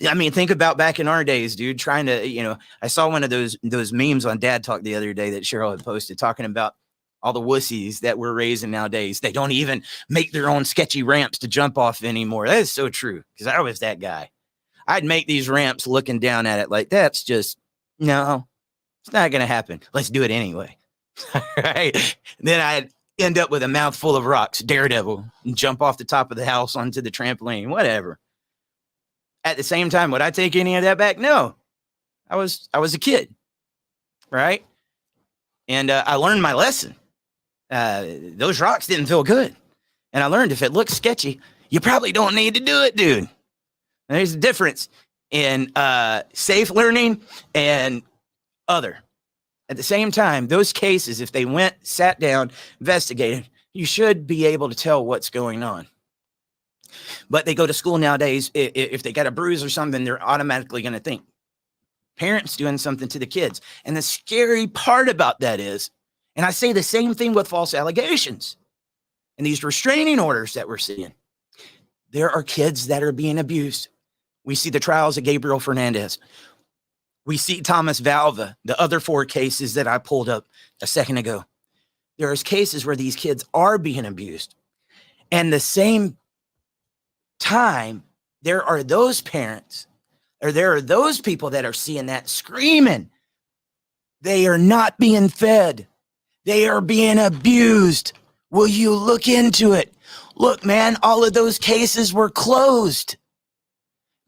I mean, think about back in our days, dude, trying to, I saw one of those memes on Dad Talk the other day that Cheryl had posted talking about all the wussies that we're raising nowadays. They don't even make their own sketchy ramps to jump off anymore. That is so true, because I was that guy. I'd make these ramps looking down at it like, that's just, no, it's not going to happen. Let's do it anyway. Right? Then I'd end up with a mouthful of rocks, daredevil, and jump off the top of the house onto the trampoline, whatever. At the same time, would I take any of that back? No. I was a kid, right? And I learned my lesson. Those rocks didn't feel good. And I learned if it looks sketchy, you probably don't need to do it, dude. And there's a difference in safe learning and other. At the same time, those cases, if they went, sat down, investigated, you should be able to tell what's going on. But they go to school nowadays, if they got a bruise or something, they're automatically going to think parents doing something to the kids. And the scary part about that is, and I say the same thing with false allegations and these restraining orders that we're seeing, there are kids that are being abused. We see the trials of Gabriel Fernandez. We see Thomas Valva, the other 4 cases that I pulled up a second ago. There's cases where these kids are being abused. And the same time, there are those parents, or there are those people that are seeing that screaming. They are not being fed. They are being abused. Will you look into it? Look, man, all of those cases were closed.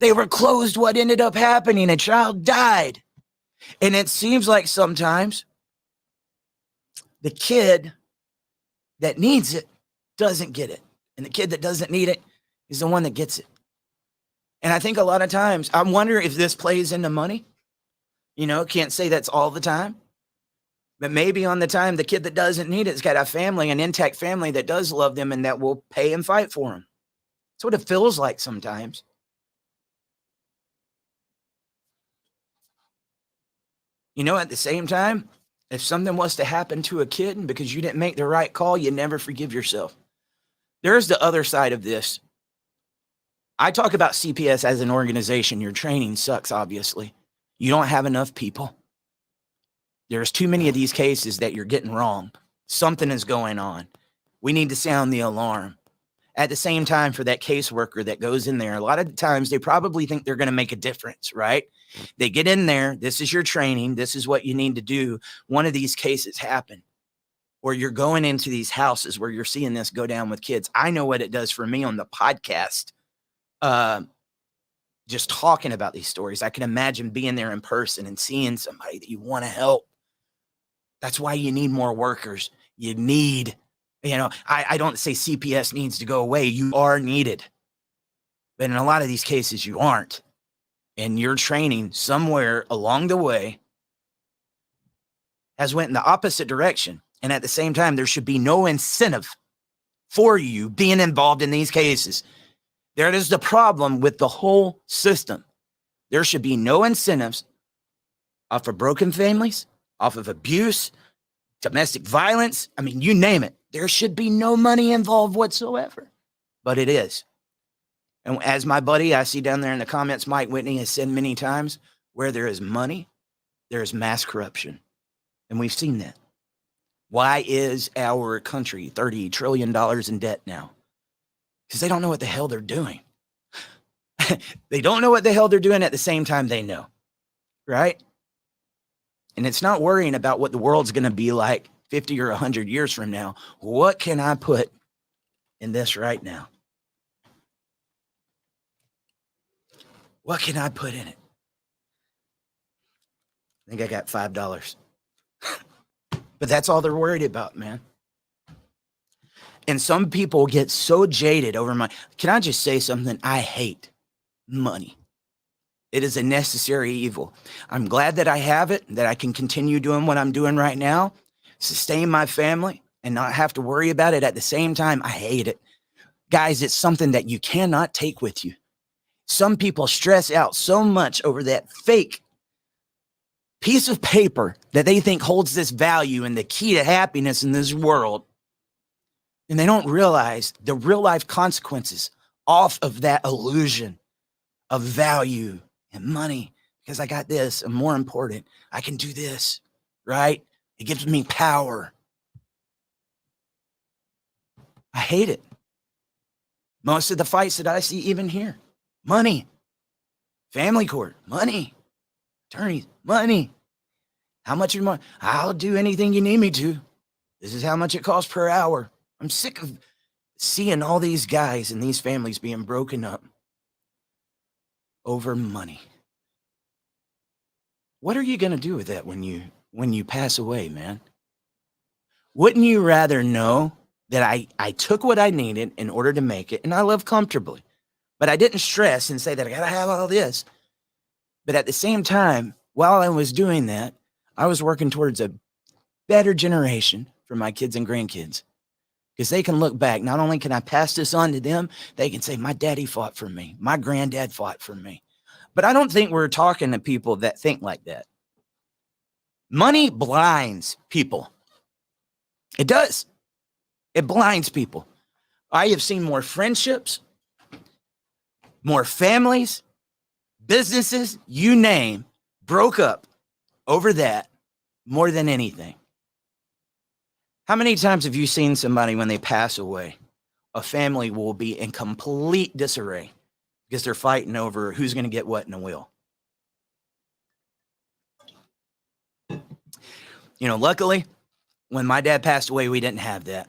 They were closed. What ended up happening? A child died. And it seems like sometimes the kid that needs it doesn't get it. And the kid that doesn't need it is the one that gets it. And I think a lot of times, I'm wondering if this plays into money. You know, can't say that's all the time. But maybe on the time, the kid that doesn't need it's got a family, an intact family that does love them and that will pay and fight for them. That's what it feels like sometimes. You know, at the same time, if something was to happen to a kid and because you didn't make the right call, you never forgive yourself. There's the other side of this. I talk about CPS as an organization. Your training sucks, obviously. You don't have enough people. There's too many of these cases that you're getting wrong. Something is going on. We need to sound the alarm. At the same time, for that caseworker that goes in there, a lot of the times they probably think they're going to make a difference, right? They get in there. This is your training. This is what you need to do. One of these cases happen, or you're going into these houses where you're seeing this go down with kids. I know what it does for me on the podcast. Just talking about these stories. I can imagine being there in person and seeing somebody that you want to help. That's why you need more workers. You need, I don't say CPS needs to go away. You are needed. But in a lot of these cases, you aren't. And your training somewhere along the way has went in the opposite direction. And at the same time, there should be no incentive for you being involved in these cases. There is the problem with the whole system. There should be no incentives off of broken families, off of abuse, domestic violence. I mean, you name it. There should be no money involved whatsoever. But it is. And as my buddy, I see down there in the comments, Mike Whitney has said many times, where there is money, there is mass corruption. And we've seen that. Why is our country $30 trillion in debt now? Because they don't know what the hell they're doing. They don't know what the hell they're doing at the same time they know, right? And it's not worrying about what the world's going to be like 50 or 100 years from now. What can I put in this right now? What can I put in it? I think I got $5. But that's all they're worried about, man. And some people get so jaded over money. Can I just say something? I hate money. It is a necessary evil. I'm glad that I have it, that I can continue doing what I'm doing right now, sustain my family, and not have to worry about it. At the same time, I hate it. Guys, it's something that you cannot take with you. Some people stress out so much over that fake piece of paper that they think holds this value and the key to happiness in this world. And they don't realize the real life consequences off of that illusion of value and money. Because I got this, and more important, I can do this, right? It gives me power. I hate it. Most of the fights that I see even here, money, family court, money, attorneys, money. How much more? I'll do anything you need me to. This is how much it costs per hour. I'm sick of seeing all these guys and these families being broken up over money. What are you going to do with that when you pass away, man? Wouldn't you rather know that I took what I needed in order to make it, and I live comfortably, but I didn't stress and say that I got to have all this. But at the same time, while I was doing that, I was working towards a better generation for my kids and grandkids. Because they can look back. Not only can I pass this on to them, they can say, my daddy fought for me. My granddad fought for me. But I don't think we're talking to people that think like that. Money blinds people. It does. It blinds people. I have seen more friendships, more families, Businesses, you name, broke up over that more than anything. How many times have you seen somebody when they pass away, a family will be in complete disarray because they're fighting over who's going to get what in a will? You know, luckily, when my dad passed away, we didn't have that.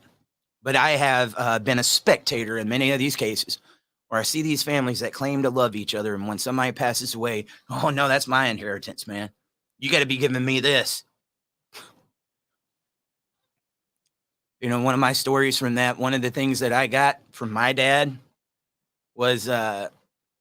But I have been a spectator in many of these cases where I see these families that claim to love each other. And when somebody passes away, oh, no, that's my inheritance, man. You got to be giving me this. You know, one of my stories from that, one of the things that I got from my dad was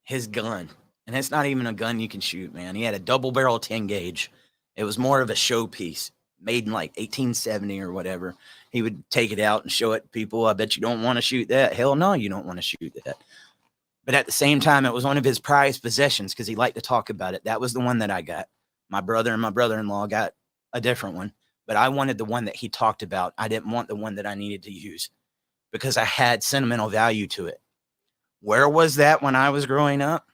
his gun. And it's not even a gun you can shoot, man. He had a double barrel 10 gauge. It was more of a showpiece made in like 1870 or whatever. He would take it out and show it to people. I bet you don't want to shoot that. Hell no, you don't want to shoot that. But at the same time, it was one of his prized possessions because he liked to talk about it. That was the one that I got. My brother and my brother-in-law got a different one, but I wanted the one that he talked about. I didn't want the one that I needed to use because I had sentimental value to it. Where was that when I was growing up?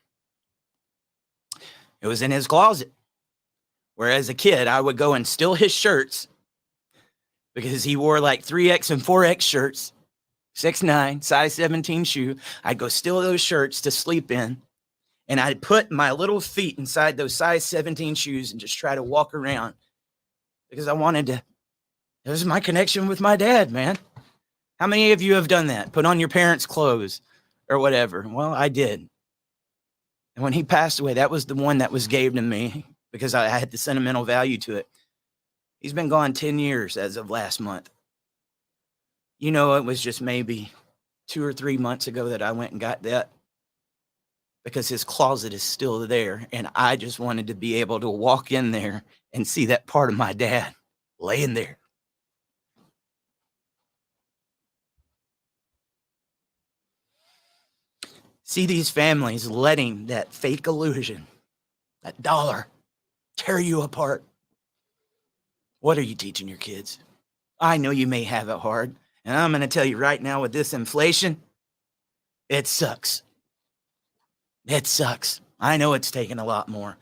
It was in his closet. Where as a kid, I would go and steal his shirts because he wore like 3X and 4X shirts, 6'9", size 17 shoe. I'd go steal those shirts to sleep in, and I'd put my little feet inside those size 17 shoes and just try to walk around because I wanted to. It was my connection with my dad, man. How many of you have done that? Put on your parents' clothes or whatever. Well, I did. And when he passed away, that was the one that was gave to me because I had the sentimental value to it. He's been gone 10 years as of last month. You know, it was just maybe 2 or 3 months ago that I went and got that because his closet is still there. And I just wanted to be able to walk in there and see that part of my dad laying there. See these families letting that fake illusion, that dollar, tear you apart. What are you teaching your kids? I know you may have it hard, and I'm going to tell you right now with this inflation, it sucks. It sucks. I know it's taking a lot more.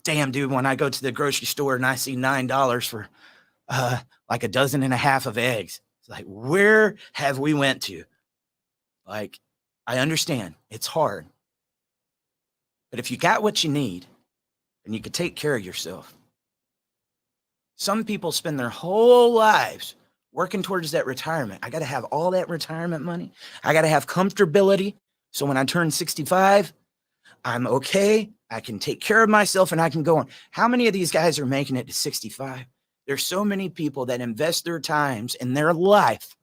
Damn, dude, when I go to the grocery store and I see $9 for like a dozen and a half of eggs, it's like, where have we went to? Like, I understand it's hard, but if you got what you need and you can take care of yourself, some people spend their whole lives working towards that retirement. I got to have all that retirement money. I got to have comfortability. So when I turn 65, I'm okay. I can take care of myself and I can go on. How many of these guys are making it to 65? There's so many people that invest their times in their life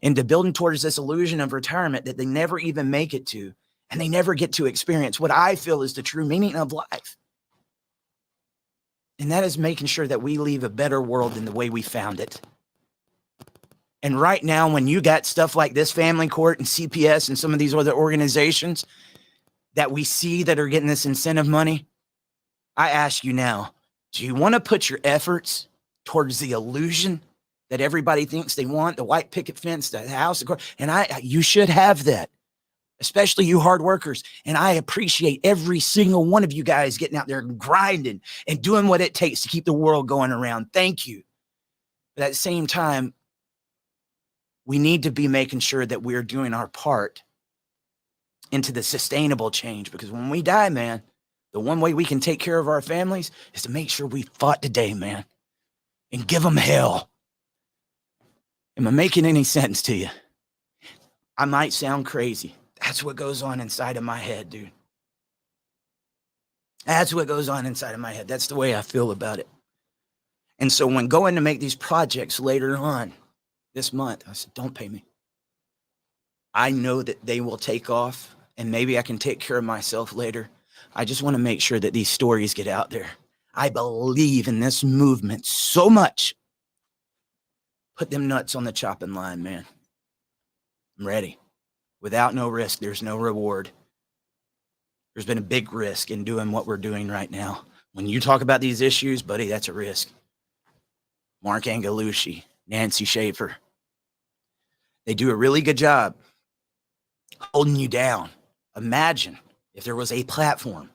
into building towards this illusion of retirement that they never even make it to, and they never get to experience what I feel is the true meaning of life. And that is making sure that we leave a better world than the way we found it. And right now, when you got stuff like this family court and CPS and some of these other organizations that we see that are getting this incentive money, I ask you now, do you want to put your efforts towards the illusion that everybody thinks they want, the white picket fence, the house, the car? And you should have that, especially you hard workers. And I appreciate every single one of you guys getting out there and grinding and doing what it takes to keep the world going around. Thank you. But at the same time, we need to be making sure that we're doing our part into the sustainable change, because when we die, man, the one way we can take care of our families is to make sure we fought today, man, and give them hell. Am I making any sense to you? I might sound crazy. That's what goes on inside of my head, dude. That's what goes on inside of my head. That's the way I feel about it. And so when going to make these projects later on this month, I said, don't pay me. I know that they will take off and maybe I can take care of myself later. I just want to make sure that these stories get out there. I believe in this movement so much. Put them nuts on the chopping line, man. I'm ready. Without no risk, there's no reward. There's been a big risk in doing what we're doing right now. When you talk about these issues, buddy, that's a risk. Mark Angelucci, Nancy Schaefer, they do a really good job holding you down. Imagine if there was a platform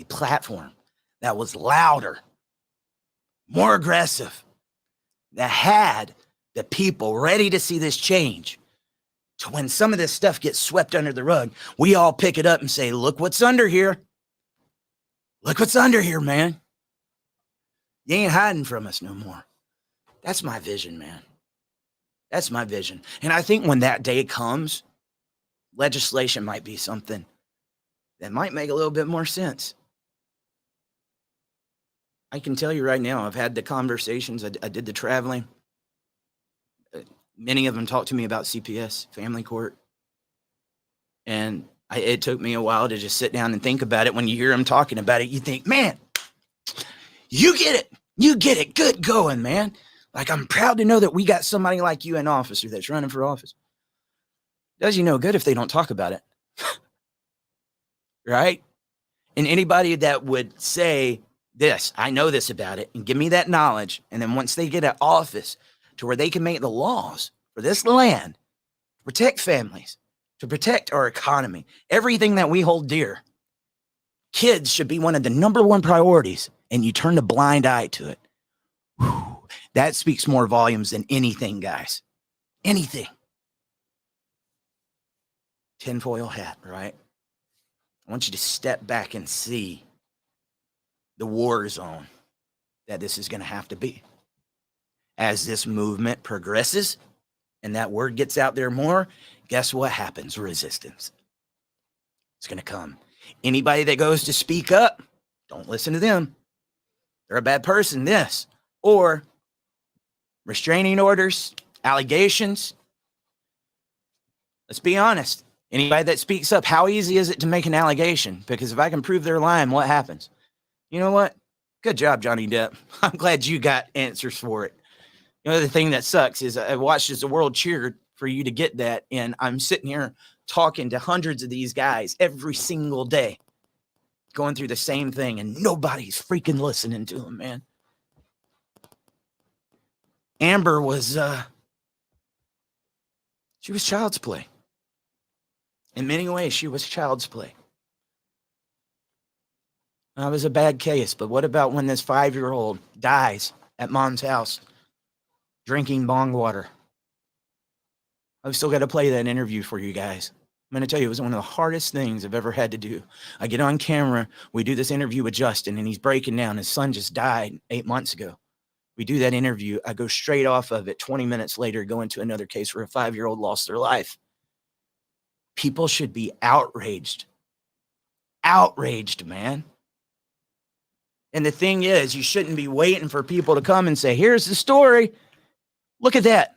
a platform that was louder, more aggressive, that had the people ready to see this change. To when some of this stuff gets swept under the rug, we all pick it up and say, look what's under here. Look what's under here, man. You ain't hiding from us no more. That's my vision, man. That's my vision. And I think when that day comes, legislation might be something that might make a little bit more sense. I can tell you right now, I've had the conversations. I did the traveling. Many of them talked to me about CPS, family court. And it took me a while to just sit down and think about it. When you hear them talking about it, you think, man, you get it. You get it. Good going, man. Like, I'm proud to know that we got somebody like you, an officer that's running for office. Does you no good if they don't talk about it. Right? And anybody that would say this, I know this about it, and give me that knowledge. And then once they get an office to where they can make the laws for this land, protect families, to protect our economy, everything that we hold dear, kids should be one of the number one priorities, and you turn a blind eye to it. Whew, that speaks more volumes than anything, guys. Anything. Tinfoil hat, right? I want you to step back and see the war zone that this is going to have to be. As this movement progresses and that word gets out there more, guess what happens? Resistance. It's going to come. Anybody that goes to speak up, don't listen to them. They're a bad person, this. Or restraining orders, allegations. Let's be honest. Anybody that speaks up, how easy is it to make an allegation? Because if I can prove they're lying, what happens? You know what? Good job, Johnny Depp. I'm glad you got answers for it. You know, the thing that sucks is I watched as the world cheered for you to get that. And I'm sitting here talking to hundreds of these guys every single day, going through the same thing, and nobody's freaking listening to them, man. Amber was, she was child's play. In many ways, she was child's play. That was a bad case, but what about when this 5-year-old dies at mom's house drinking bong water? I've still got to play that interview for you guys. I'm going to tell you, it was one of the hardest things I've ever had to do. I get on camera, we do this interview with Justin, and he's breaking down. His son just died 8 months ago. We do that interview. I go straight off of it. 20 minutes later, go into another case where a 5-year-old lost their life. People should be outraged. Outraged, man. And the thing is, you shouldn't be waiting for people to come and say, here's the story. Look at that.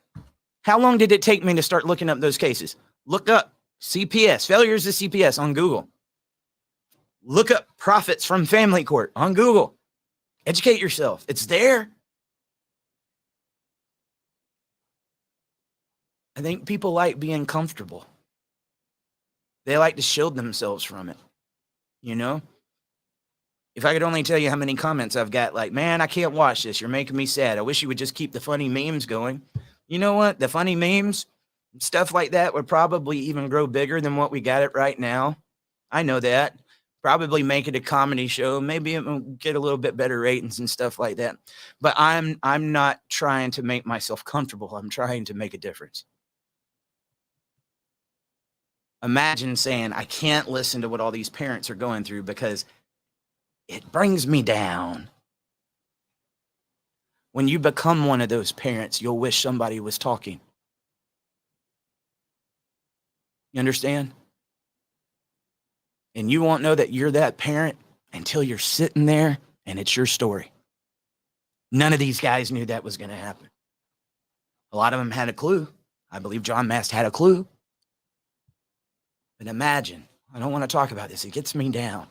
How long did it take me to start looking up those cases? Look up CPS, failures of CPS on Google. Look up profits from family court on Google. Educate yourself. It's there. I think people like being comfortable. They like to shield themselves from it, you know? If I could only tell you how many comments I've got, like, man, I can't watch this. You're making me sad. I wish you would just keep the funny memes going. You know what? The funny memes, stuff like that would probably even grow bigger than what we got it right now. I know that. Probably make it a comedy show. Maybe it will get a little bit better ratings and stuff like that. But I'm not trying to make myself comfortable. I'm trying to make a difference. Imagine saying, I can't listen to what all these parents are going through because it brings me down. When you become one of those parents, you'll wish somebody was talking. You understand? And you won't know that you're that parent until you're sitting there and it's your story. None of these guys knew that was going to happen. A lot of them had a clue. I believe John Mast had a clue. But imagine, I don't want to talk about this. It gets me down.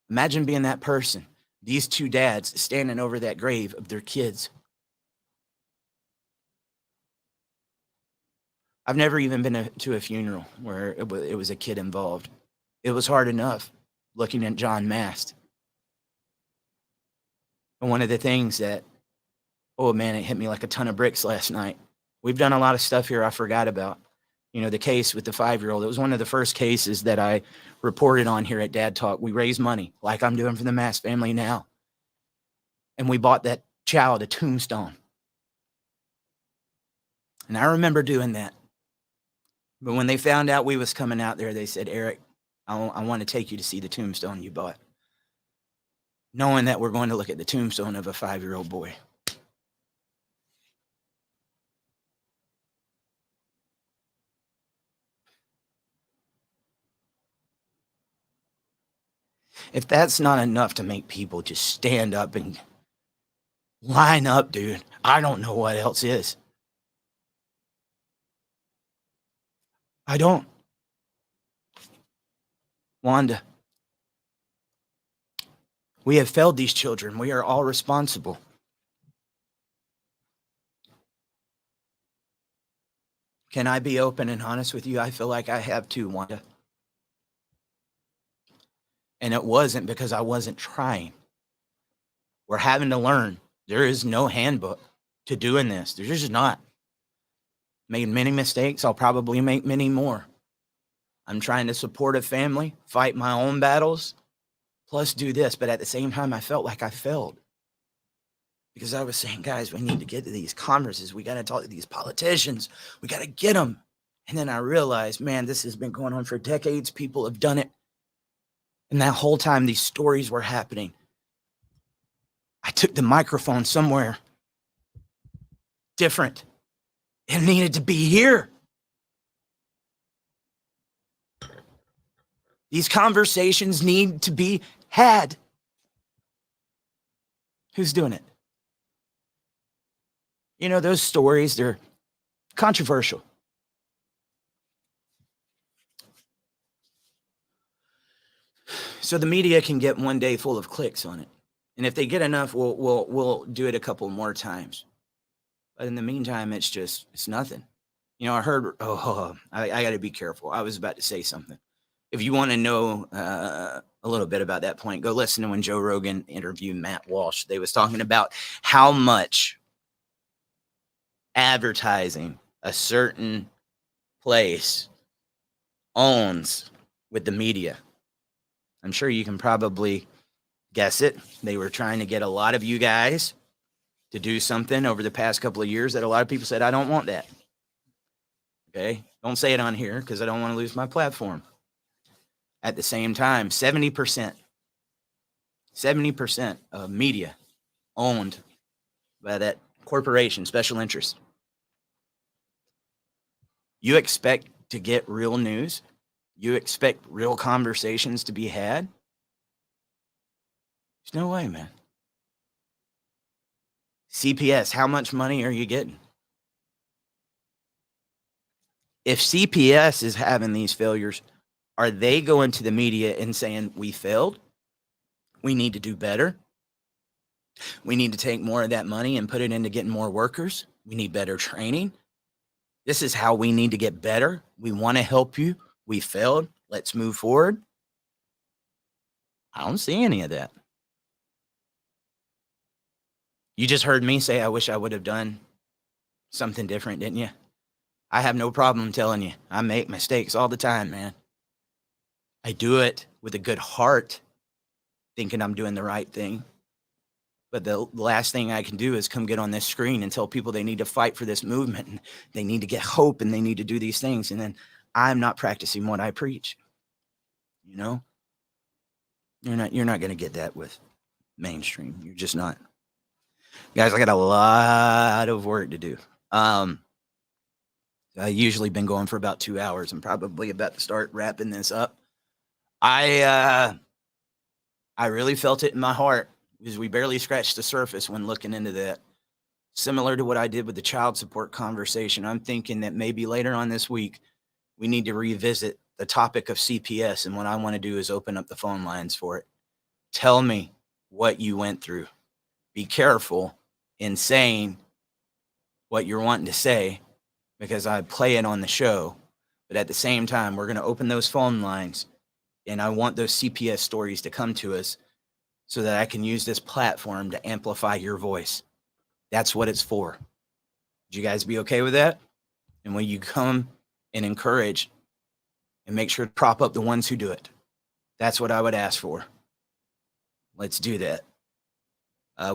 Imagine being that person, these two dads standing over that grave of their kids. I've never even been to a funeral where it was a kid involved. It was hard enough looking at John Mast. And one of the things that, oh man, it hit me like a ton of bricks last night. We've done a lot of stuff here I forgot about. You know, the case with the 5-year-old, it was one of the first cases that I reported on here at Dad Talk. We raised money like I'm doing for the Mass family now. And we bought that child a tombstone. And I remember doing that. But when they found out we was coming out there, they said, Eric, I want to take you to see the tombstone you bought. Knowing that we're going to look at the tombstone of a 5-year-old boy. If that's not enough to make people just stand up and line up, dude, I don't know what else is. I don't. Wanda, we have failed these children. We are all responsible. Can I be open and honest with you? I feel like I have too, Wanda. And it wasn't because I wasn't trying. We're having to learn. There is no handbook to doing this. There's just not. Made many mistakes. I'll probably make many more. I'm trying to support a family, fight my own battles, plus do this. But at the same time, I felt like I failed. Because I was saying, guys, we need to get to these conferences. We got to talk to these politicians. We got to get them. And then I realized, man, this has been going on for decades. People have done it. And that whole time, these stories were happening. I took the microphone somewhere different. It needed to be here. These conversations need to be had. Who's doing it? You know, those stories, they're controversial. So the media can get one day full of clicks on it. And if they get enough, we'll do it a couple more times. But in the meantime, it's nothing. You know, I heard, I got to be careful. I was about to say something. If you want to know a little bit about that point, go listen to when Joe Rogan interviewed Matt Walsh. They was talking about how much advertising a certain place owns with the media. I'm sure you can probably guess it. They were trying to get a lot of you guys to do something over the past couple of years that a lot of people said, I don't want that. Okay? Don't say it on here because I don't want to lose my platform. At the same time, 70% of media owned by that corporation, special interest. You expect to get real news? You expect real conversations to be had? There's no way, man. CPS, how much money are you getting? If CPS is having these failures, are they going to the media and saying, we failed? We need to do better. We need to take more of that money and put it into getting more workers. We need better training. This is how we need to get better. We want to help you. We failed. Let's move forward. I don't see any of that. You just heard me say, I wish I would have done something different, didn't you? I have no problem telling you. I make mistakes all the time, man. I do it with a good heart, thinking I'm doing the right thing. But the last thing I can do is come get on this screen and tell people they need to fight for this movement and they need to get hope and they need to do these things. And then I'm not practicing what I preach. You know, you're not going to get that with mainstream. You're just not. Guys, I got a lot of work to do. I usually been going for about 2 hours. I'm probably about to start wrapping this up. I really felt it in my heart because we barely scratched the surface when looking into that. Similar to what I did with the child support conversation, I'm thinking that maybe later on this week, we need to revisit the topic of CPS. And what I want to do is open up the phone lines for it. Tell me what you went through. Be careful in saying what you're wanting to say because I play it on the show. But at the same time, we're going to open those phone lines. And I want those CPS stories to come to us so that I can use this platform to amplify your voice. That's what it's for. Would you guys be okay with that? And when you come and encourage and make sure to prop up the ones who do it. That's what I would ask for. Let's do that.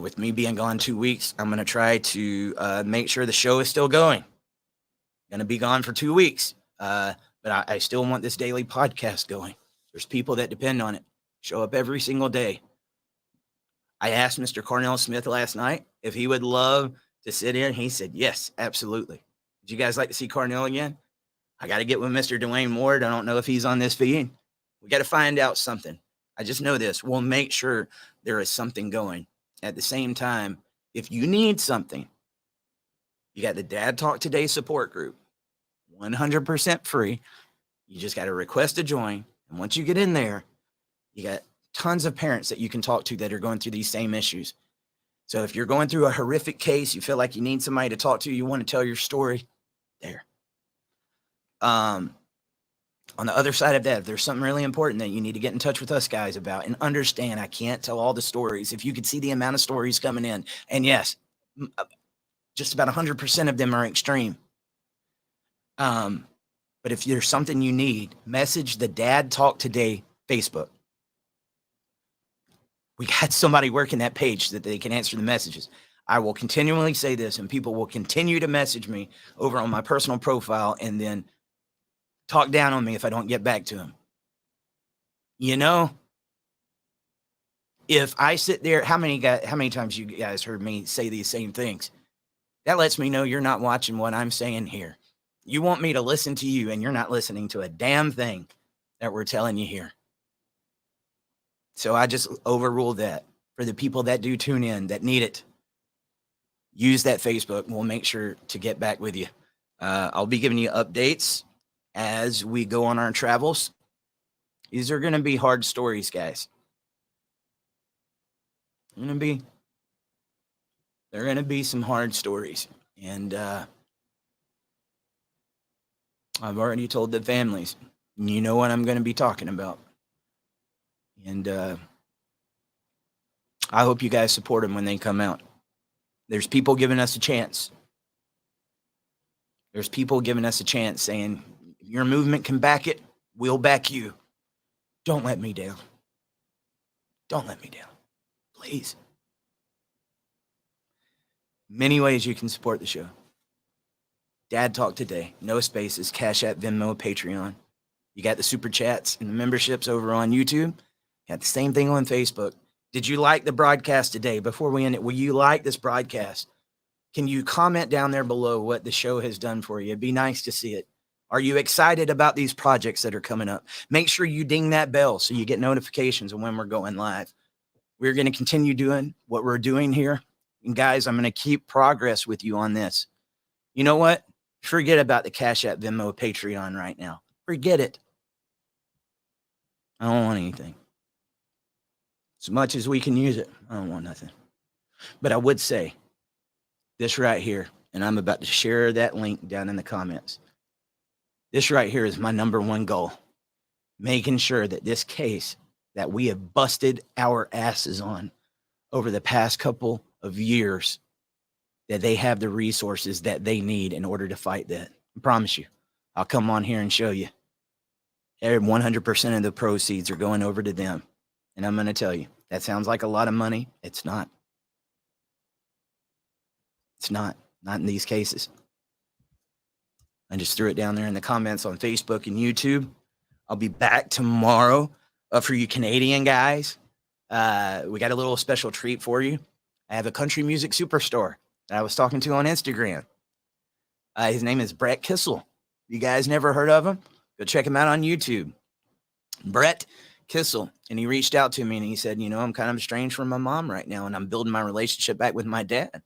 With me being gone 2 weeks, I'm going to try to make sure the show is still going. Going to be gone for 2 weeks, but I still want this daily podcast going. There's people that depend on it. Show up every single day. I asked Mr. Cornell Smith last night if he would love to sit in. He said, yes, absolutely. Would you guys like to see Cornell again? I got to get with Mr. Dwayne Ward. I don't know if he's on this feed. We got to find out something. I just know this. We'll make sure there is something going. At the same time, if you need something, you got the Dad Talk Today support group, 100% free. You just got to request to join. And once you get in there, you got tons of parents that you can talk to that are going through these same issues. So if you're going through a horrific case, you feel like you need somebody to talk to, you want to tell your story, there. On the other side of that, if there's something really important that you need to get in touch with us guys about, and understand, I can't tell all the stories. If you could see the amount of stories coming in, and yes, just about 100% of them are extreme. But if there's something you need, message the Dad Talk Today Facebook. We got somebody working that page so that they can answer the messages. I will continually say this, and people will continue to message me over on my personal profile and then talk down on me if I don't get back to them. You know, if I sit there, how many times you guys heard me say these same things? That lets me know you're not watching what I'm saying here. You want me to listen to you, and you're not listening to a damn thing that we're telling you here. So I just overruled that. For the people that do tune in, that need it, use that Facebook, and we'll make sure to get back with you. I'll be giving you updates as we go on our travels. These are going to be hard stories, guys. They're going to be some hard stories. And I've already told the families, you know what I'm going to be talking about. And I hope you guys support them when they come out. There's people giving us a chance. There's people giving us a chance saying, your movement can back it, we'll back you. Don't let me down. Don't let me down. Please. Many ways you can support the show. Dad Talk Today. No spaces. Cash App, Venmo, Patreon. You got the super chats and the memberships over on YouTube. You got the same thing on Facebook. Did you like the broadcast today? Before we end it, will you like this broadcast? Can you comment down there below what the show has done for you? It'd be nice to see it. Are you excited about these projects that are coming up? Make sure you ding that bell so you get notifications of when we're going live. We're going to continue doing what we're doing here. And guys, I'm going to keep progress with you on this. You know what? Forget about the Cash App, Venmo, Patreon right now. Forget it. I don't want anything. As much as we can use it, I don't want nothing. But I would say this right here, and I'm about to share that link down in the comments. This right here is my number one goal. Making sure that this case that we have busted our asses on over the past couple of years, that they have the resources that they need in order to fight that. I promise you, I'll come on here and show you. 100% of the proceeds are going over to them. And I'm going to tell you, that sounds like a lot of money. It's not. It's not. Not in these cases. I just threw it down there in the comments on Facebook and YouTube. I'll be back tomorrow for you Canadian guys. We got a little special treat for you. I have a country music superstar that I was talking to on Instagram. His name is Brett Kissel. You guys never heard of him? Go check him out on YouTube. Brett Kissel. And he reached out to me and he said, you know, I'm kind of estranged from my mom right now, and I'm building my relationship back with my dad.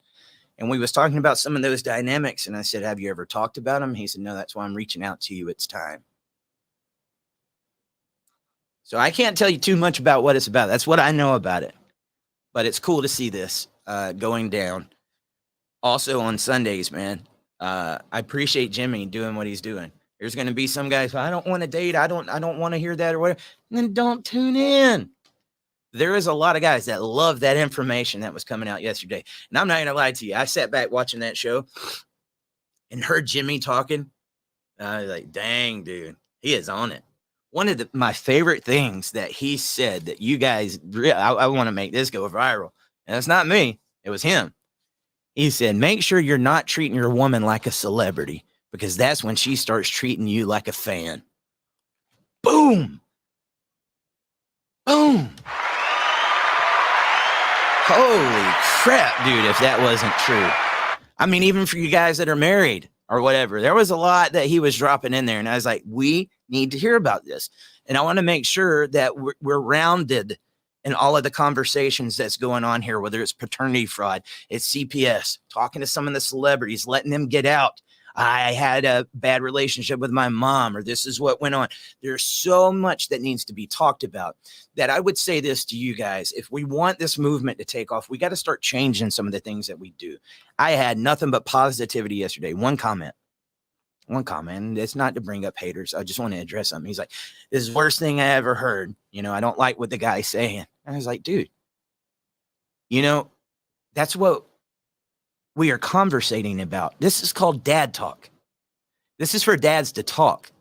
And we was talking about some of those dynamics. And I said, have you ever talked about them? He said, no, that's why I'm reaching out to you. It's time. So I can't tell you too much about what it's about. That's what I know about it. But it's cool to see this going down. Also on Sundays, man, I appreciate Jimmy doing what he's doing. There's going to be some guys, I don't want to date. I don't want to hear that or whatever. Then don't tune in. There is a lot of guys that love that information that was coming out yesterday. And I'm not going to lie to you. I sat back watching that show and heard Jimmy talking And I was like, dang, dude, he is on it. One of my favorite things that he said that you guys, I want to make this go viral. And it's not me. It was him. He said, make sure you're not treating your woman like a celebrity, because that's when she starts treating you like a fan. Boom. Boom. Holy crap, dude, if that wasn't true. I mean, even for you guys that are married or whatever, there was a lot that he was dropping in there. And I was like, we need to hear about this. And I want to make sure that we're rounded in all of the conversations that's going on here, whether it's paternity fraud, it's CPS, talking to some of the celebrities, letting them get out. I had a bad relationship with my mom, or this is what went on. There's so much that needs to be talked about that I would say this to you guys. If we want this movement to take off, we got to start changing some of the things that we do. I had nothing but positivity yesterday. One comment. It's not to bring up haters. I just want to address something. He's like, this is the worst thing I ever heard. You know, I don't like what the guy's saying. And I was like, dude, you know, that's what we are conversating about. This is called dad talk. This is for dads to talk.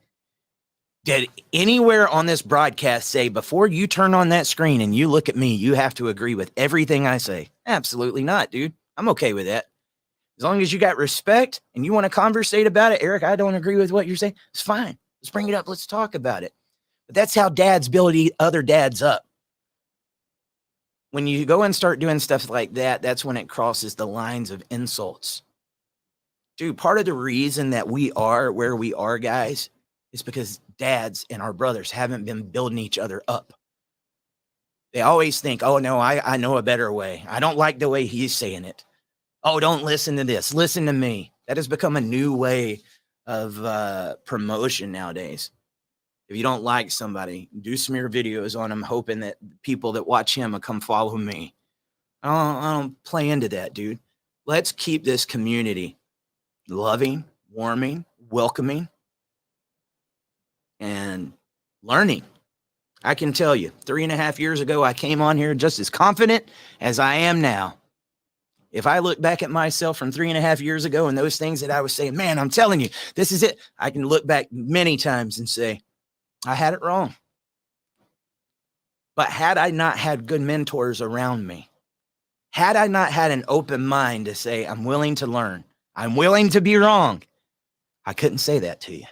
Did anywhere on this broadcast say, before you turn on that screen and you look at me, you have to agree with everything I say? Absolutely not, dude. I'm okay with that. As long as you got respect and you want to conversate about it, Eric, I don't agree with what you're saying. It's fine. Let's bring it up. Let's talk about it. But that's how dads build other dads up. When you go and start doing stuff like that, that's when it crosses the lines of insults. Dude, part of the reason that we are where we are, guys, is because dads and our brothers haven't been building each other up. They always think, oh, no, I know a better way. I don't like the way he's saying it. Oh, don't listen to this. Listen to me. That has become a new way of promotion nowadays. If you don't like somebody, do smear videos on them, hoping that people that watch him will come follow me. I don't play into that, dude. Let's keep this community loving, warming, welcoming, and learning. I can tell you, 3.5 years ago, I came on here just as confident as I am now. If I look back at myself from 3.5 years ago and those things that I was saying, man, I'm telling you, this is it. I can look back many times and say, I had it wrong. But had I not had good mentors around me, had I not had an open mind to say, I'm willing to learn, I'm willing to be wrong, I couldn't say that to you.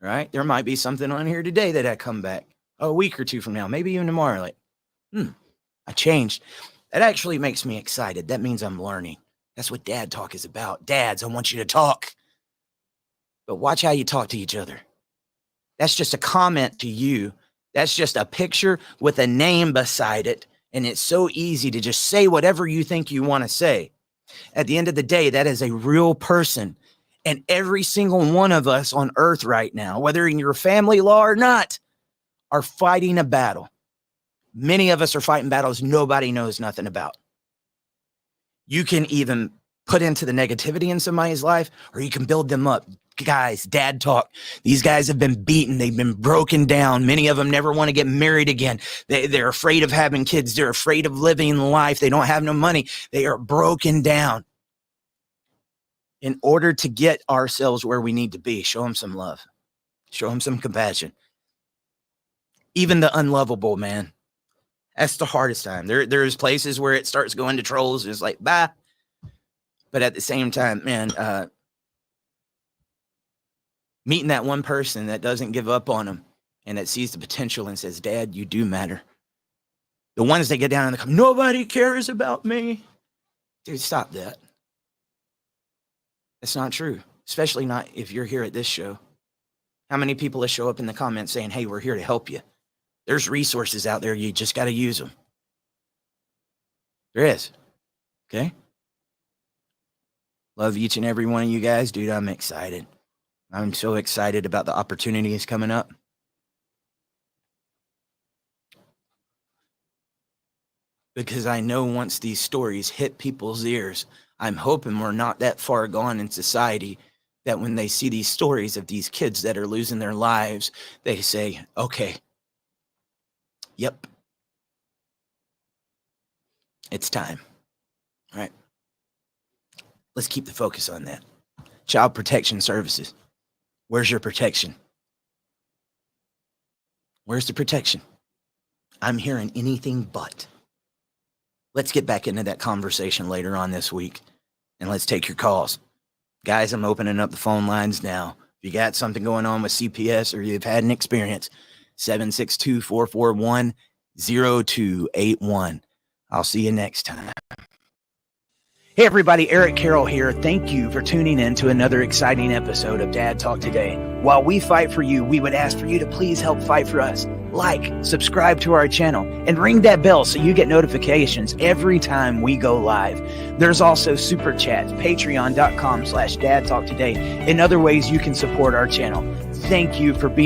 Right? There might be something on here today that I come back a week or two from now, maybe even tomorrow, like, I changed. That actually makes me excited. That means I'm learning. That's what dad talk is about. Dads, I want you to talk. But watch how you talk to each other. That's just a comment to you. That's just a picture with a name beside it. And it's so easy to just say whatever you think you want to say. At the end of the day, that is a real person. And every single one of us on earth right now, whether in your family law or not, are fighting a battle. Many of us are fighting battles nobody knows nothing about. You can even put into the negativity in somebody's life, or you can build them up. Guys, dad talk. These guys have been beaten. They've been broken down. Many of them never want to get married again. They're afraid of having kids. They're afraid of living life. They don't have no money. They are broken down. In order to get ourselves where we need to be, show them some love. Show them some compassion. Even the unlovable, man. That's the hardest time. There's places where it starts going to trolls. It's like, bye. But at the same time, man, meeting that one person that doesn't give up on them and that sees the potential and says, Dad, you do matter. The ones that get down and come, nobody cares about me. Dude, stop that. That's not true, especially not if you're here at this show. How many people that show up in the comments saying, hey, we're here to help you? There's resources out there. You just got to use them. There is. Okay. Love each and every one of you guys. Dude, I'm excited. I'm so excited about the opportunities coming up. Because I know once these stories hit people's ears, I'm hoping we're not that far gone in society that when they see these stories of these kids that are losing their lives, they say, okay, yep, it's time. All right. Let's keep the focus on that. Child Protection Services. Where's your protection? Where's the protection? I'm hearing anything but. Let's get back into that conversation later on this week, and let's take your calls. Guys, I'm opening up the phone lines now. If you got something going on with CPS or you've had an experience, 762-441-0281. I'll see you next time. Hey everybody, Eric Carroll here. Thank you for tuning in to another exciting episode of Dad Talk Today. While we fight for you, we would ask for you to please help fight for us. Like, subscribe to our channel, and ring that bell so you get notifications every time we go live. There's also Super Chats, patreon.com/dadtalktoday, and other ways you can support our channel. Thank you for being